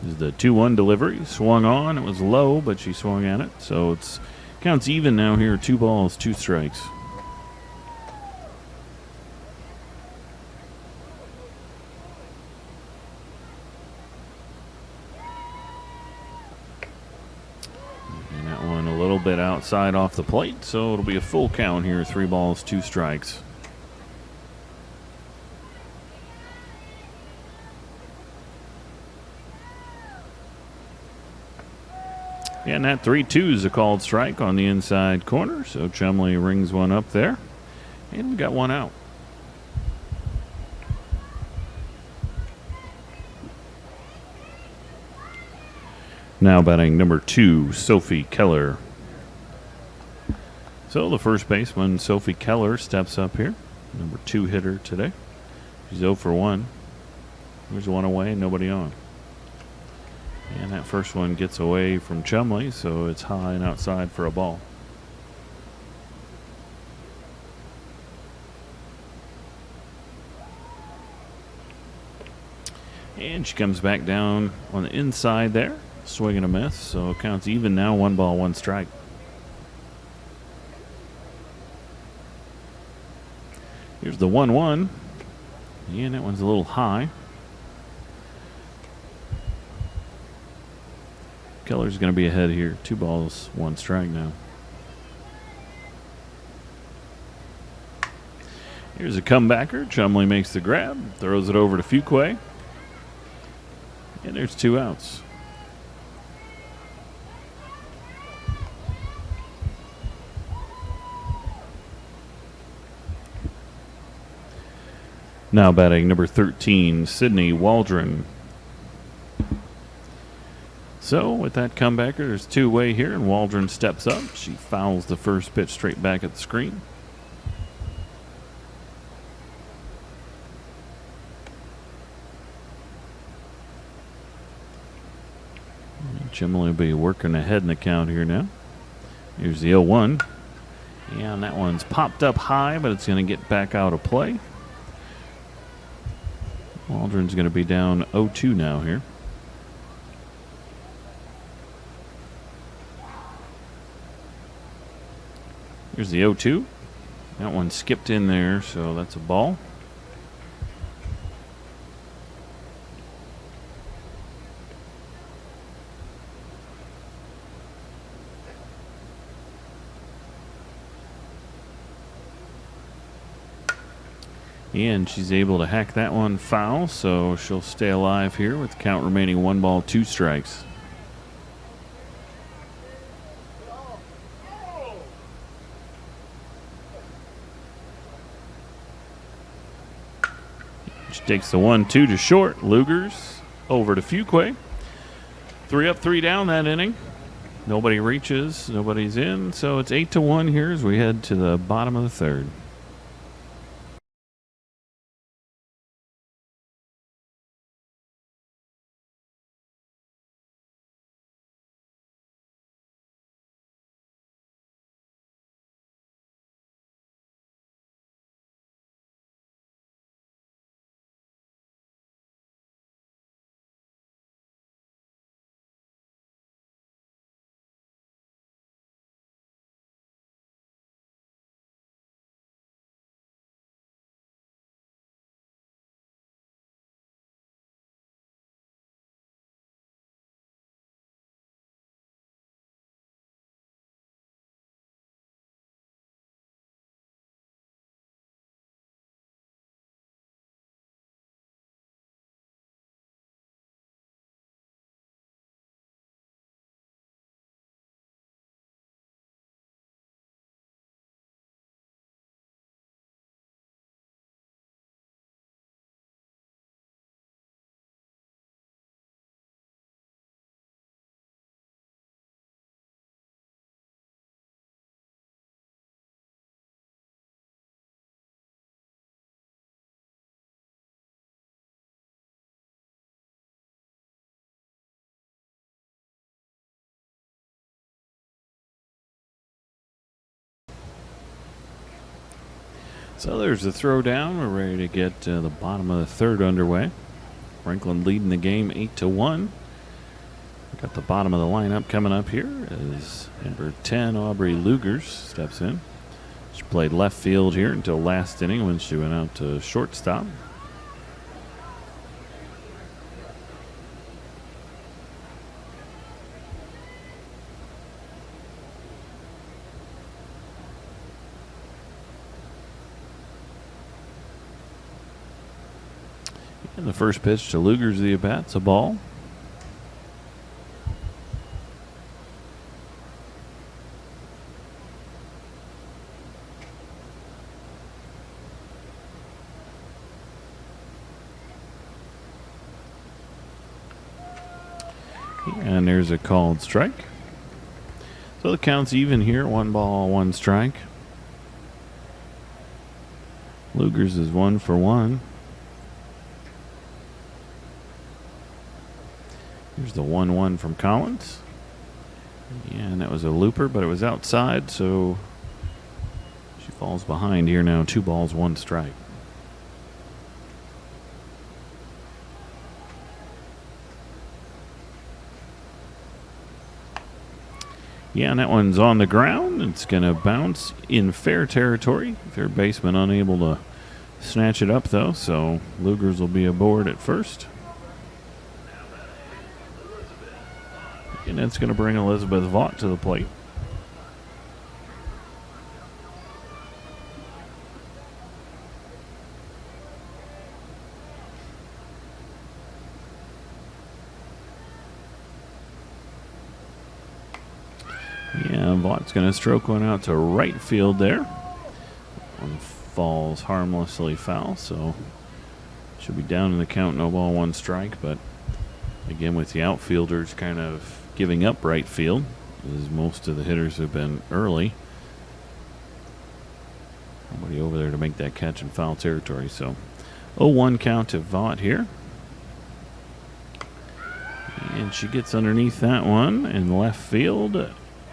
This is the 2-1 delivery. Swung on. It was low, but she swung at it. So it's counts even now here. 2 balls, 2 strikes. And that one a little bit outside off the plate, so it'll be a full count here. 3 balls, 2 strikes. And that 3-2 is a called strike on the inside corner. So Chumley rings one up there. And we got one out. Now batting number 2, Sophie Keller. So the first baseman, Sophie Keller, steps up here. Number 2 hitter today. She's 0 for 1. There's one away, nobody on. And that first one gets away from Chumley, so it's high and outside for a ball. And she comes back down on the inside there, swing and a miss, so counts even now. 1 ball, 1 strike. Here's the 1-1, and that one's a little high. Keller's going to be ahead here. 2 balls, 1 strike now. Here's a comebacker. Chumley makes the grab, throws it over to Fuqua. And there's 2 outs. Now batting number 13, Sydney Waldron. So with that comebacker, there's 2 away here, and Waldron steps up. She fouls the first pitch straight back at the screen. Chumley will be working ahead in the count here now. Here's the 0-1. And that one's popped up high, but it's going to get back out of play. Waldron's going to be down 0-2 now here. Here's the 0-2. That one skipped in there, so that's a ball. And she's able to hack that one foul, so she'll stay alive here with the count remaining 1 ball, 2 strikes. She takes the 1-2 to short. Lugers over to Fuquay. 3 up, 3 down that inning. Nobody reaches, nobody's in, so it's 8-1 here as we head to the bottom of the third. So there's the throwdown. We're ready to get the bottom of the third underway. Franklin leading the game 8-1. Got the bottom of the lineup coming up here as number 10, Aubrey Lugers, steps in. She played left field here until last inning when she went out to shortstop. And the first pitch to Lugers, the at-bat, it's a ball. And there's a called strike. So the count's even here, 1 ball, 1 strike. Lugers is 1 for 1. Here's the 1-1 from Collins. Yeah, and that was a looper, but it was outside, so she falls behind here now. 2 balls, 1 strike. Yeah, and that one's on the ground. It's going to bounce in fair territory. Third baseman unable to snatch it up, though, so Lugers will be aboard at first. And that's going to bring Elizabeth Vaught to the plate. Yeah, Vaught's going to stroke one out to right field there. One falls harmlessly foul, so should be down in the count, no ball, 1 strike. But again, with the outfielders kind of giving up right field, as most of the hitters have been early. Nobody over there to make that catch in foul territory. So 0-1 count to Vaught here. And she gets underneath that one in left field.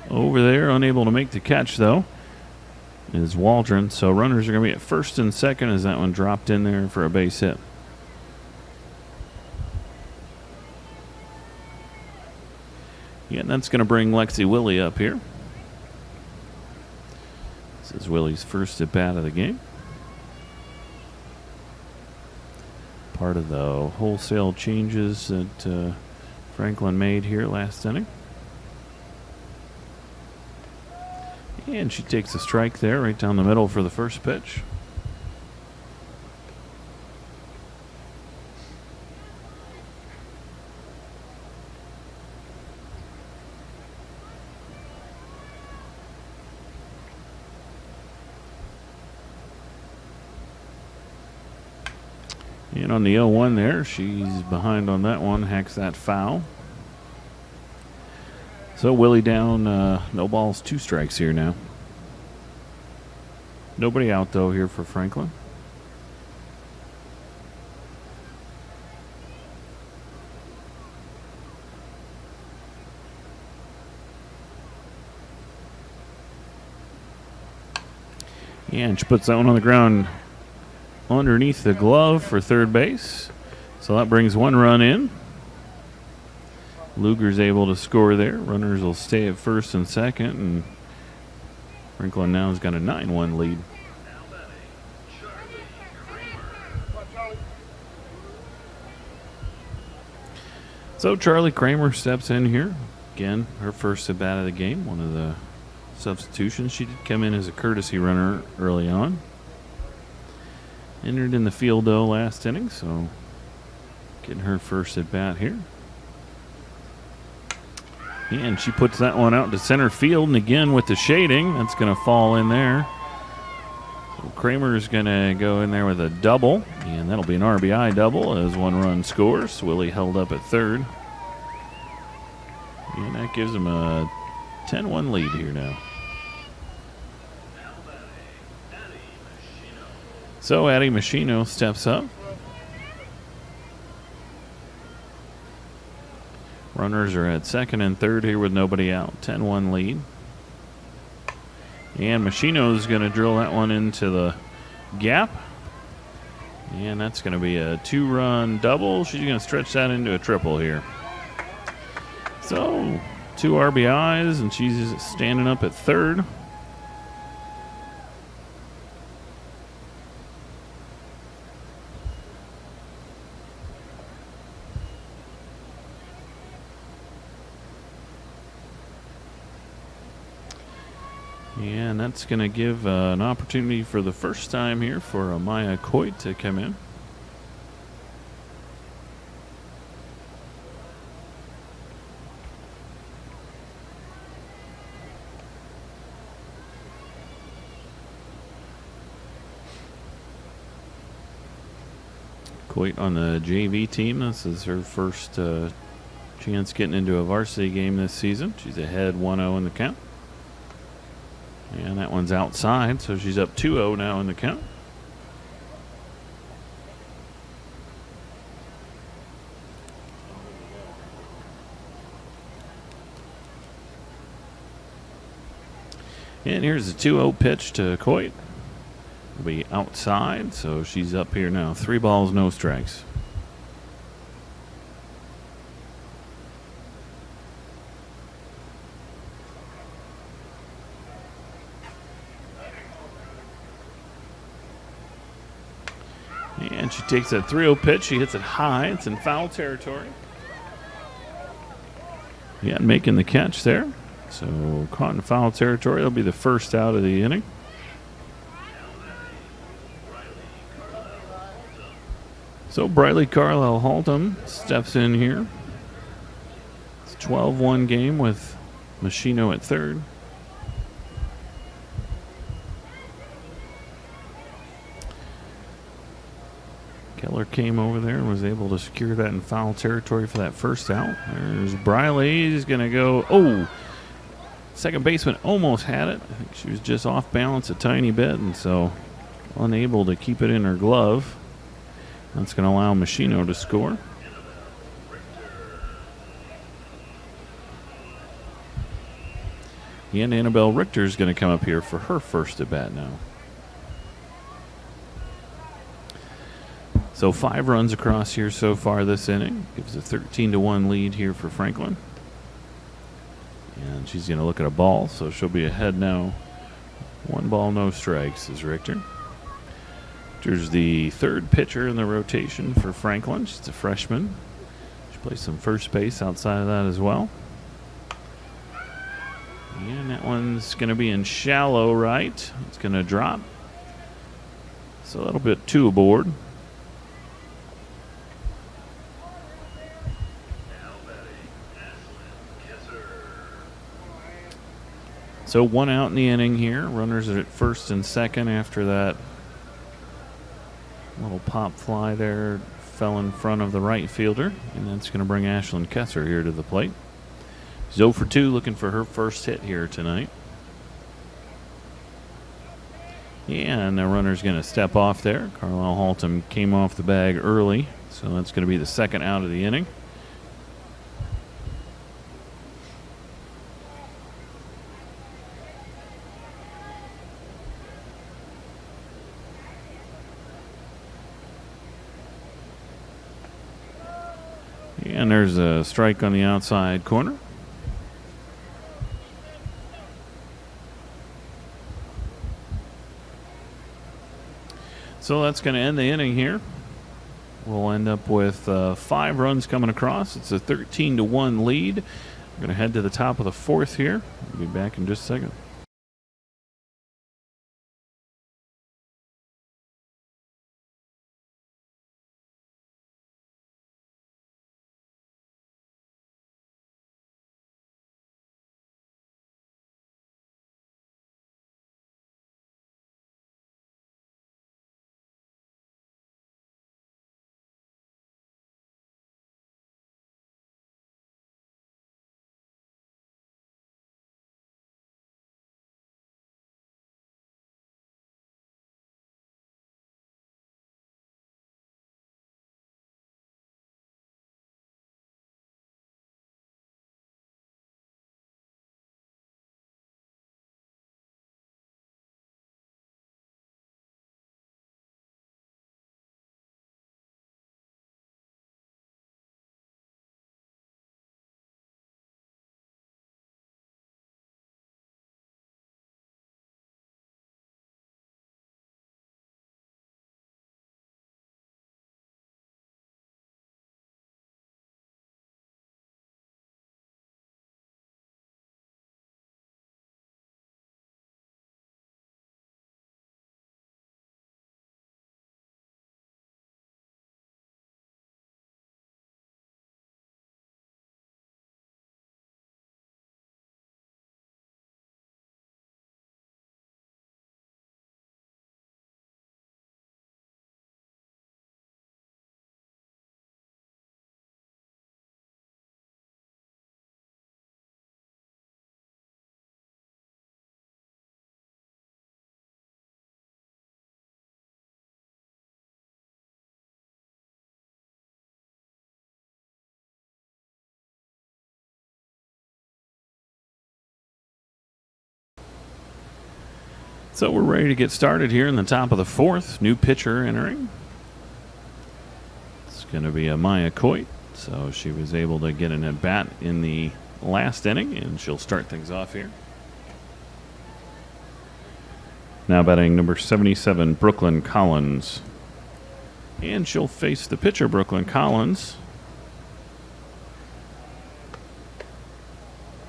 Over there, unable to make the catch, though, is Waldron. So runners are going to be at first and second as that one dropped in there for a base hit. Yeah, and that's going to bring Lexi Willie up here. This is Willie's first at bat of the game. Part of the wholesale changes that Franklin made here last inning. And she takes a strike there right down the middle for the first pitch. And on the 0-1 there, she's behind on that one, hacks that foul. So Willie down, no balls, 2 strikes here now. Nobody out, though, here for Franklin. And she puts that one on the ground underneath the glove for third base. So that brings 1 run in. Luger's able to score there. Runners will stay at first and second, and Franklin now has got a 9-1 lead. So Charlie Kramer steps in here. Again, her first at bat of the game, one of the substitutions. She did come in as a courtesy runner early on. Entered in the field, though, last inning, so getting her first at bat here. And she puts that one out to center field, and again with the shading, that's going to fall in there. So Kramer's going to go in there with a double, and that'll be an RBI double as 1 run scores. Willie held up at third. And that gives him a 10-1 lead here now. So Addie Machino steps up. Runners are at second and third here with nobody out. 10-1 lead. And Machino's going to drill that one into the gap. And that's going to be a 2-run double. She's going to stretch that into a triple here. So 2 RBIs, and she's standing up at third. And that's going to give an opportunity for the first time here for Amaya Coit to come in. Coit on the JV team. This is her first chance getting into a varsity game this season. She's ahead 1-0 in the count. And that one's outside, so she's up 2-0 now in the count. And here's the 2-0 pitch to Coit. Will be outside, so she's up here now. 3 balls, no strikes. And she takes that 3-0 pitch. She hits it high. It's in foul territory. Yeah, making the catch there. So caught in foul territory. It'll be the first out of the inning. So Briley Carlisle Haltom steps in here. It's a 12-1 game with Machino at third. Keller came over there and was able to secure that in foul territory for that first out. There's Briley. He's going to go. Oh, second baseman almost had it. I think she was just off balance a tiny bit, and so unable to keep it in her glove. That's going to allow Machino to score. And Annabelle Richter is going to come up here for her first at bat now. So 5 runs across here so far this inning. Gives a 13-1 lead here for Franklin. And she's going to look at a ball, so she'll be ahead now. 1 ball, no strikes is Richter. Richter's the third pitcher in the rotation for Franklin. She's a freshman. She plays some first base outside of that as well. And that one's going to be in shallow right. It's going to drop. So that'll be 2 aboard. So 1 out in the inning here. Runners are at first and second after that Little pop fly there fell in front of the right fielder, and that's going to bring Ashlyn Kessler here to the plate. She's 0 for 2, looking for her first hit here tonight. Yeah, and the runner's going to step off there. Carlisle Haltom came off the bag early, so that's going to be the second out of the inning. And there's a strike on the outside corner. So that's going to end the inning here. We'll end up with 5 runs coming across. It's a 13-1 lead. We're going to head to the top of the 4th here. We'll be back in just a second. So we're ready to get started here in the top of the 4th. New pitcher entering. It's going to be Maya Coit. So she was able to get an at-bat in the last inning, and she'll start things off here. Now batting number 77, Brooklyn Collins. And she'll face the pitcher, Brooklyn Collins.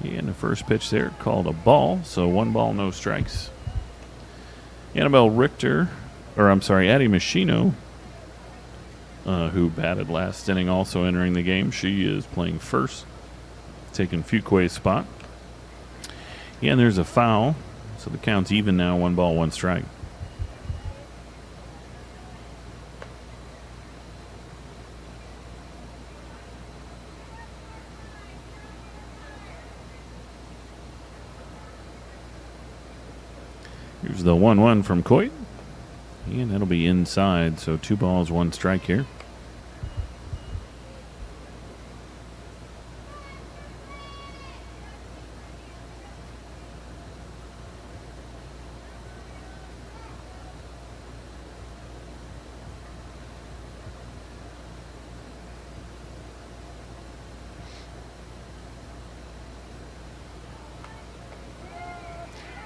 And the first pitch there called a ball, so 1 ball, no strikes. Annabelle Richter, Addie Machino, who batted last inning, also entering the game. She is playing first, taking Fuquay's spot. Yeah, and there's a foul, so the count's even now, 1 ball, 1 strike. Here's the 1-1 from Coit. And that'll be inside, so 2 balls, 1 strike here.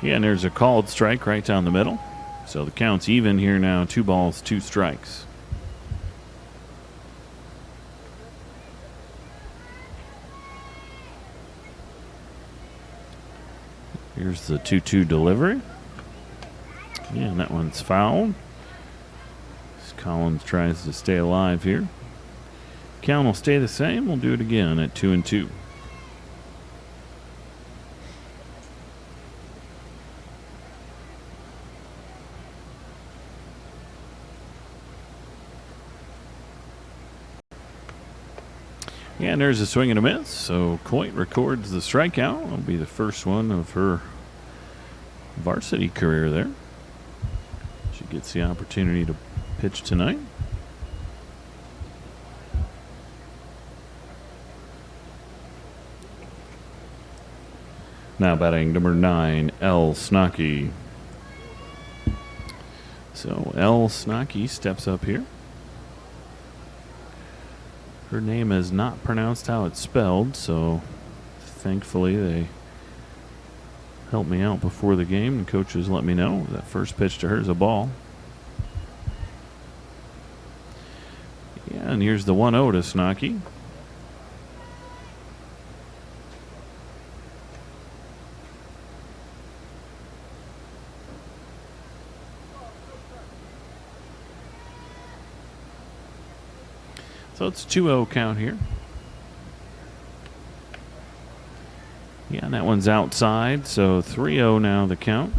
Yeah, and there's a called strike right down the middle. So the count's even here now, 2 balls, 2 strikes. Here's the 2-2 delivery. Yeah, and that one's fouled. As Collins tries to stay alive here. Count will stay the same. We'll do it again at 2-2. Yeah, and there's a swing and a miss. So Coit records the strikeout. It'll be the first one of her varsity career there. She gets the opportunity to pitch tonight. Now batting number 9, L. Snocky. So L. Snocky steps up here. Her name is not pronounced how it's spelled, so thankfully they helped me out before the game. The coaches let me know that first pitch to her is a ball. Yeah, and here's the 1-0 to Snocky. So it's 2-0 count here. Yeah, and that one's outside, so 3-0 now the count.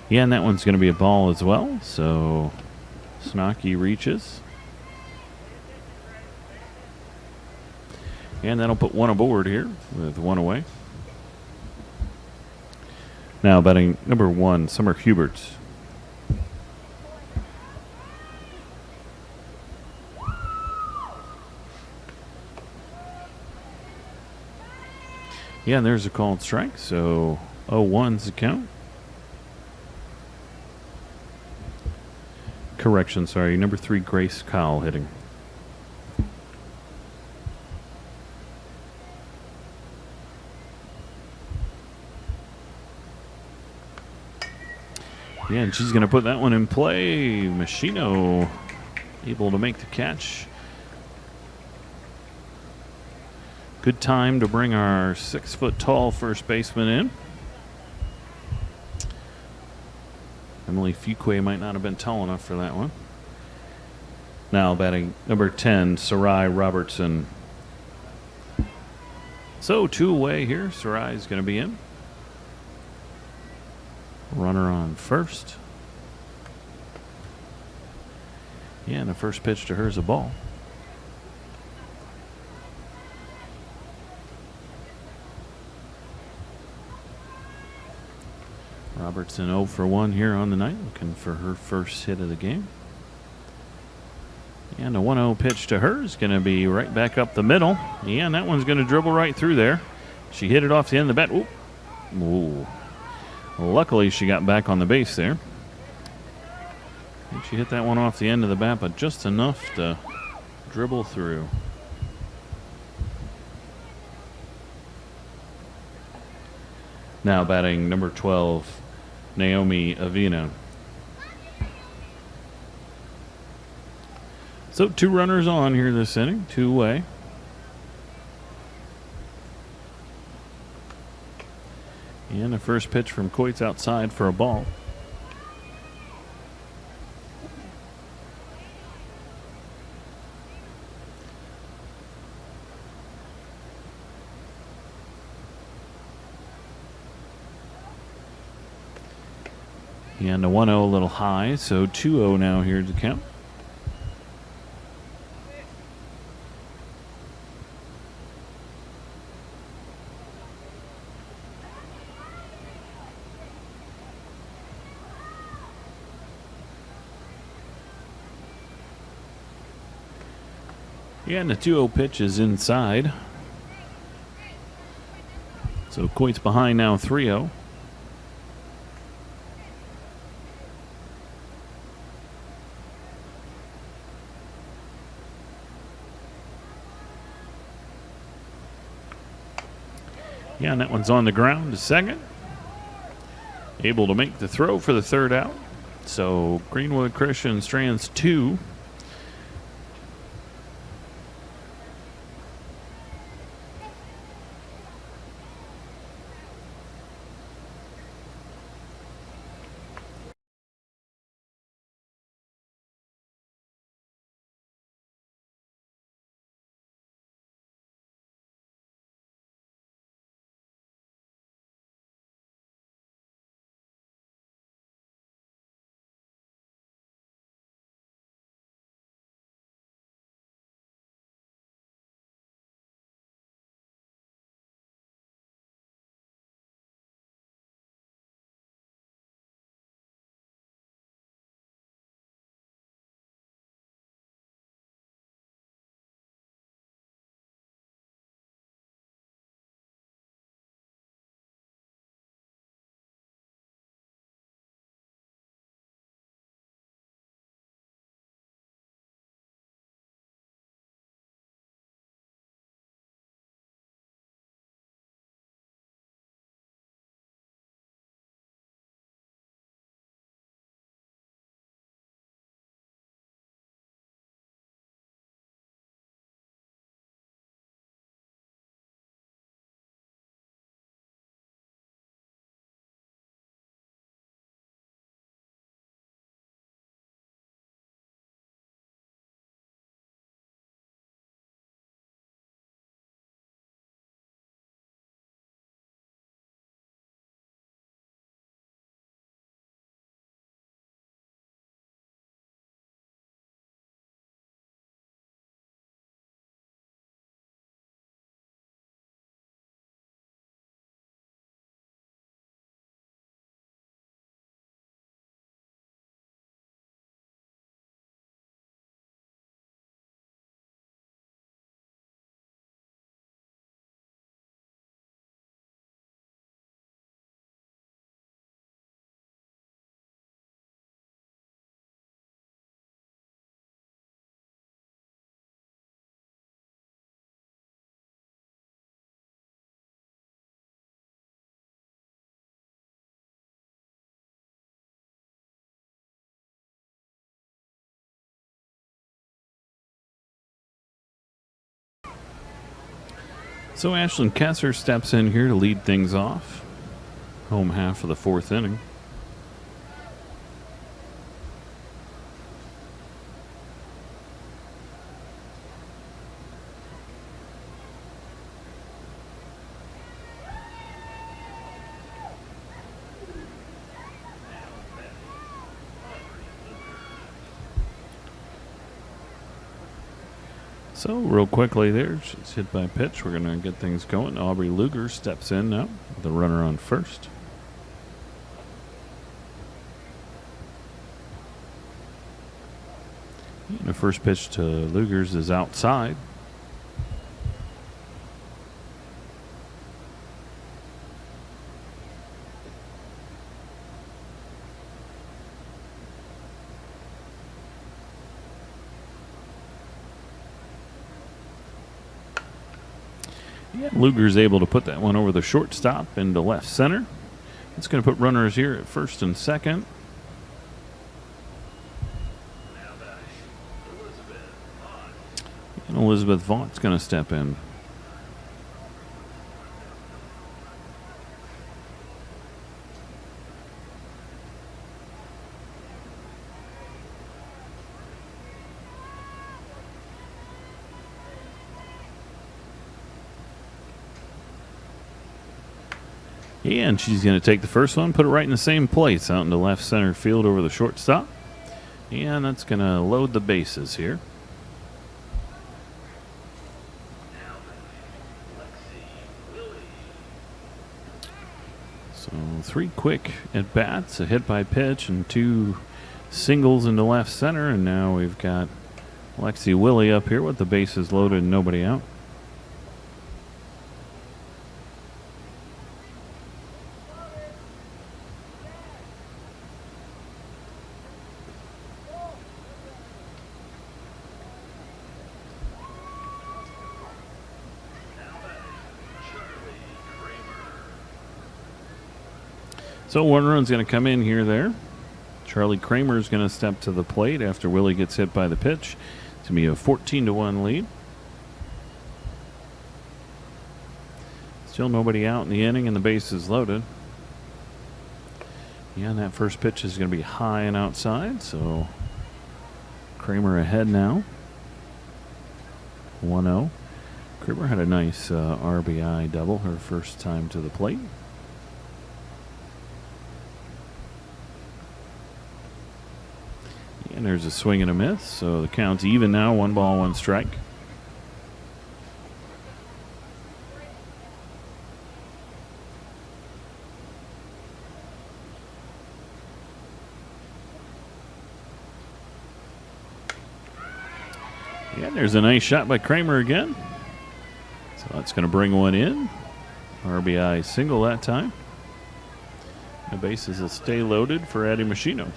Yeah, and that one's going to be a ball as well, so Snocky reaches. And that'll put one aboard here with one away. Now batting number 1, Summer Hubert. Yeah, and there's a called strike, so 0-1's the count. Correction, sorry, number 3, Grace Kyle hitting. Yeah, and she's going to put that one in play. Machino able to make the catch. Good time to bring our 6-foot-tall first baseman in. Emily Fuqua might not have been tall enough for that one. Now batting number 10, Sarai Robertson. So 2 away here. Sarai's going to be in. Runner on first. Yeah, and the first pitch to her is a ball. Robertson 0 for 1 here on the night, looking for her first hit of the game. And a 1-0 pitch to her is going to be right back up the middle. Yeah, and that one's going to dribble right through there. She hit it off the end of the bat. Ooh. Ooh. Luckily, she got back on the base there. I think she hit that one off the end of the bat, but just enough to dribble through. Now batting number 12, Naomi Avina. So 2 runners on here this inning, 2 away. And the first pitch from Coit's outside for a ball. And a 1-0 a little high, so 2-0 now here to count. Yeah, and the 2-0 pitch is inside. So Coit's behind now 3-0. Yeah, and that one's on the ground to second. Able to make the throw for the 3rd out. So Greenwood Christian strands 2. So Ashlyn Kessler steps in here to lead things off. Home half of the fourth inning. So real quickly there, she's hit by a pitch. We're going to get things going. Aubrey Luger steps in now, the runner on first. And the first pitch to Luger's is outside. Yeah, Luger's able to put that one over the shortstop into left center. It's going to put runners here at first and second. And Elizabeth Vaught's going to step in. Yeah, and she's going to take the first one, put it right in the same place, out into left center field over the shortstop. And that's going to load the bases here. So 3 quick at bats, a hit by pitch, and 2 singles into left center. And now we've got Lexi Willie up here with the bases loaded and nobody out. So one run's going to come in here there. Charlie Kramer is going to step to the plate after Willie gets hit by the pitch. It's going to be a 14-1 lead. Still nobody out in the inning and the base is loaded. Yeah, and that first pitch is going to be high and outside, so Kramer ahead now. 1-0. Kramer had a nice RBI double her first time to the plate. And there's a swing and a miss, so the count's even now, 1 ball, 1 strike. Yeah, there's a nice shot by Kramer again. So that's going to bring one in. RBI single that time. The bases will stay loaded for Addie Machino.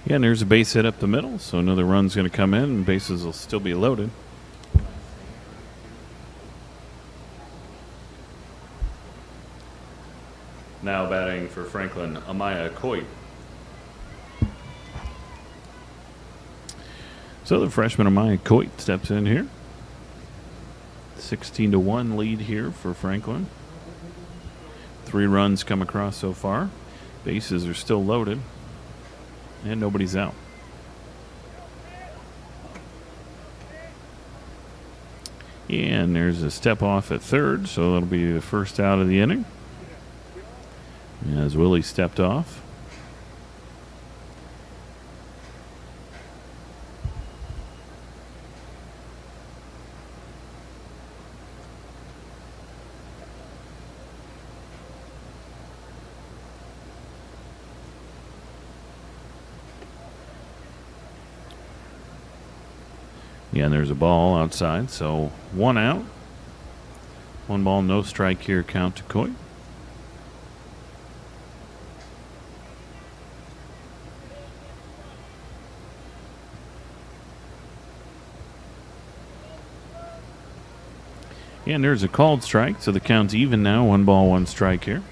Yeah, and there's a base hit up the middle, so another run's going to come in and bases will still be loaded. Now batting for Franklin, Amaya Coit. So the freshman Amaya Coit steps in here. 16-1 lead here for Franklin. 3 runs come across so far. Bases are still loaded. And nobody's out. And there's a step off at third, so that'll be the first out of the inning. As Willie stepped off. Yeah, and there's a ball outside, so 1 out. 1 ball, no strike here, count to Coit. And there's a called strike, so the count's even now. 1 ball, 1 strike here.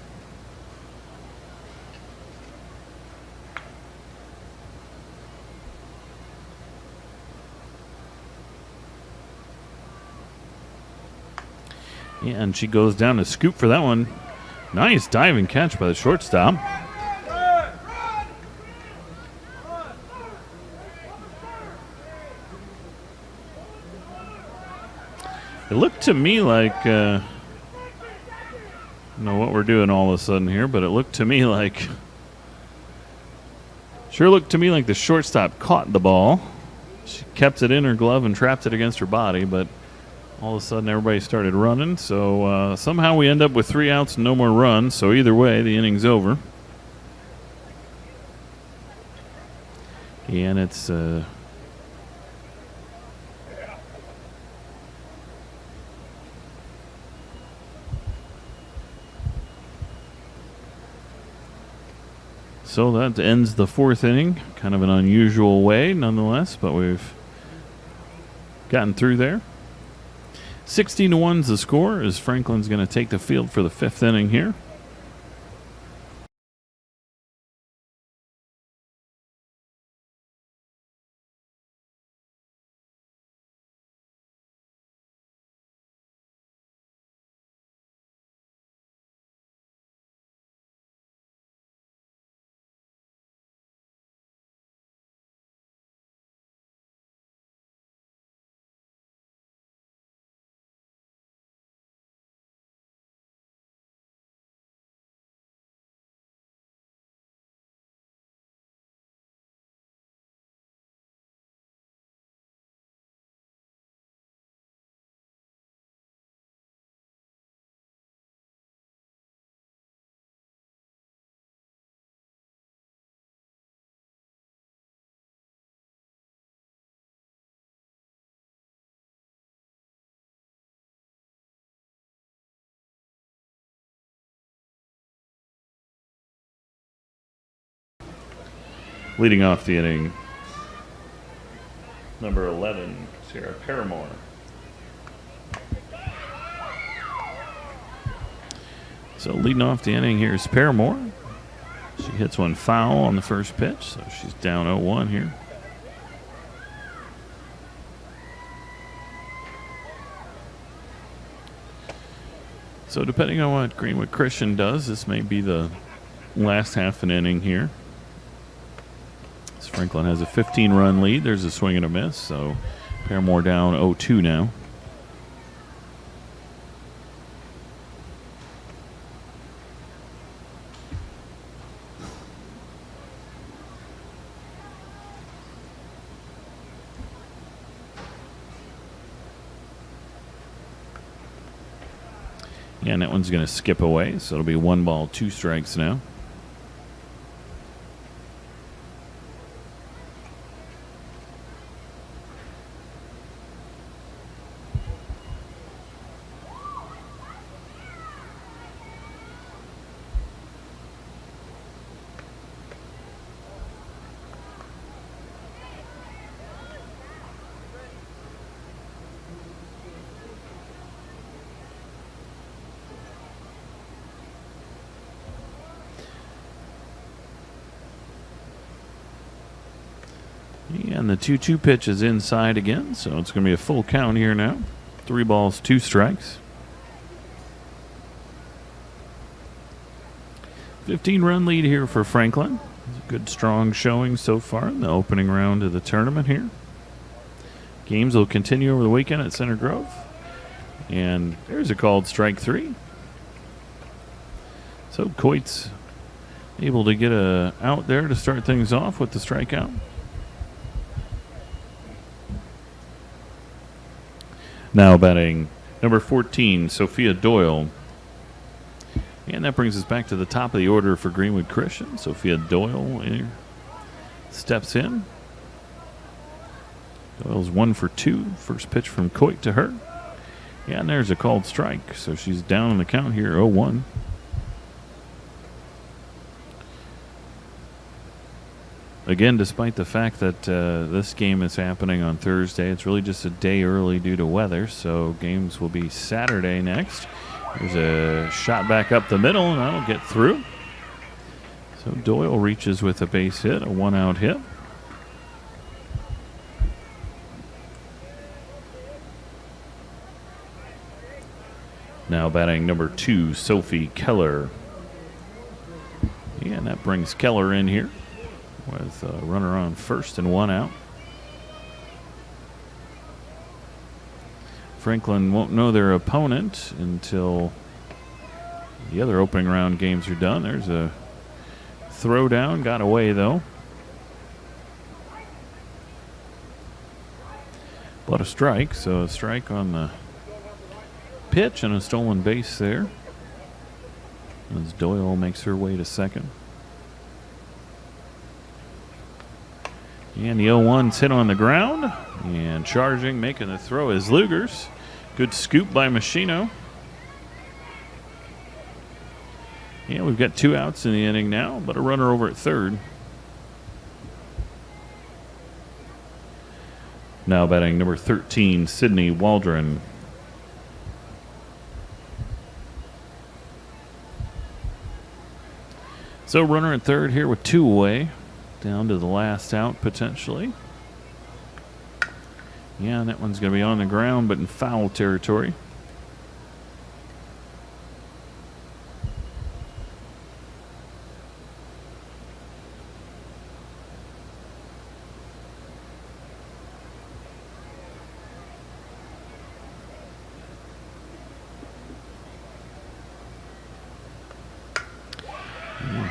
Yeah, and she goes down to scoop for that one. Nice diving catch by the shortstop. It looked to me like, I don't know what we're doing all of a sudden here, but it looked to me like, the shortstop caught the ball. She kept it in her glove and trapped it against her body, but all of a sudden everybody started running. So somehow we end up with 3 outs and no more runs. So either way, the inning's over. And it's so that ends the 4th inning. Kind of an unusual way, nonetheless, but we've gotten through there. 16-1's the score as Franklin's going to take the field for the 5th inning here. Leading off the inning, number 11, Sarah Paramore. So leading off the inning here is Paramore. She hits one foul on the first pitch, so she's down 0-1 here. So depending on what Greenwood Christian does, this may be the last half an inning here. Franklin has a 15-run lead. There's a swing and a miss, so Paramore down 0-2 now. And that one's going to skip away, so it'll be 1 ball, 2 strikes now. And the 2-2 pitch is inside again, so it's going to be a full count here now. 3 balls, 2 strikes. 15-run lead here for Franklin. It's a good, strong showing so far in the opening round of the tournament here. Games will continue over the weekend at Center Grove. And there's a called strike 3. So Coit's able to get a out there to start things off with the strikeout. Now batting number 14, Sophia Doyle. And that brings us back to the top of the order for Greenwood Christian. Sophia Doyle steps in. Doyle's 1 for 2. First pitch from Coit to her. Yeah, and there's a called strike. So she's down on the count here, 0-1. Again, despite the fact that this game is happening on Thursday, it's really just a day early due to weather. So games will be Saturday next. There's a shot back up the middle, and that'll get through. So Doyle reaches with a base hit, a 1-out hit. Now batting number 2, Sophie Keller. Yeah, and that brings Keller in here with a runner on first and 1 out. Franklin won't know their opponent until the other opening round games are done. There's a throw down, got away though. But a strike, so a strike on the pitch and a stolen base there as Doyle makes her way to second. And the 0-1's hit on the ground, and charging, making the throw is Lugers. Good scoop by Machino. Yeah, we've got 2 outs in the inning now, but a runner over at third. Now batting number 13, Sydney Waldron. So runner at third here with 2 away. Down to the last out potentially. Yeah, and that one's going to be on the ground but in foul territory.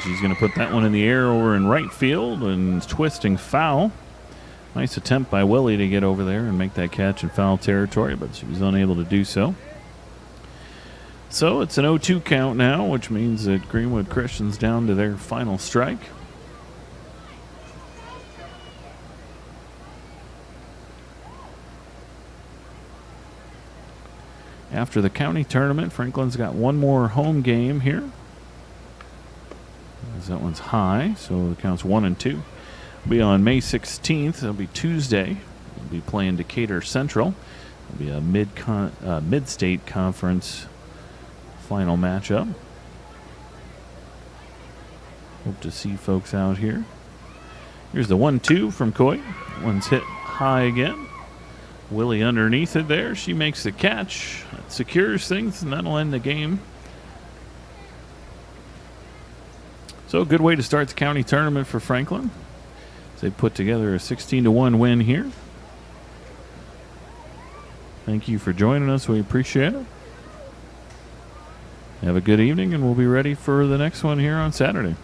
She's going to put that one in the air over in right field and twisting foul. Nice attempt by Willie to get over there and make that catch in foul territory, but she was unable to do so. So it's an 0-2 count now, which means that Greenwood Christian's down to their final strike. After the county tournament, Franklin's got one more home game here. That one's high, so the count's 1-2. It'll be on May 16th. It'll be Tuesday. We'll be playing Decatur Central. It'll be a mid-state conference final matchup. Hope to see folks out here. Here's the 1-2 from Coit. One's hit high again. Willie underneath it there. She makes the catch. That secures things, and that'll end the game. So a good way to start the county tournament for Franklin. They put together a 16-1 win here. Thank you for joining us. We appreciate it. Have a good evening, and we'll be ready for the next one here on Saturday.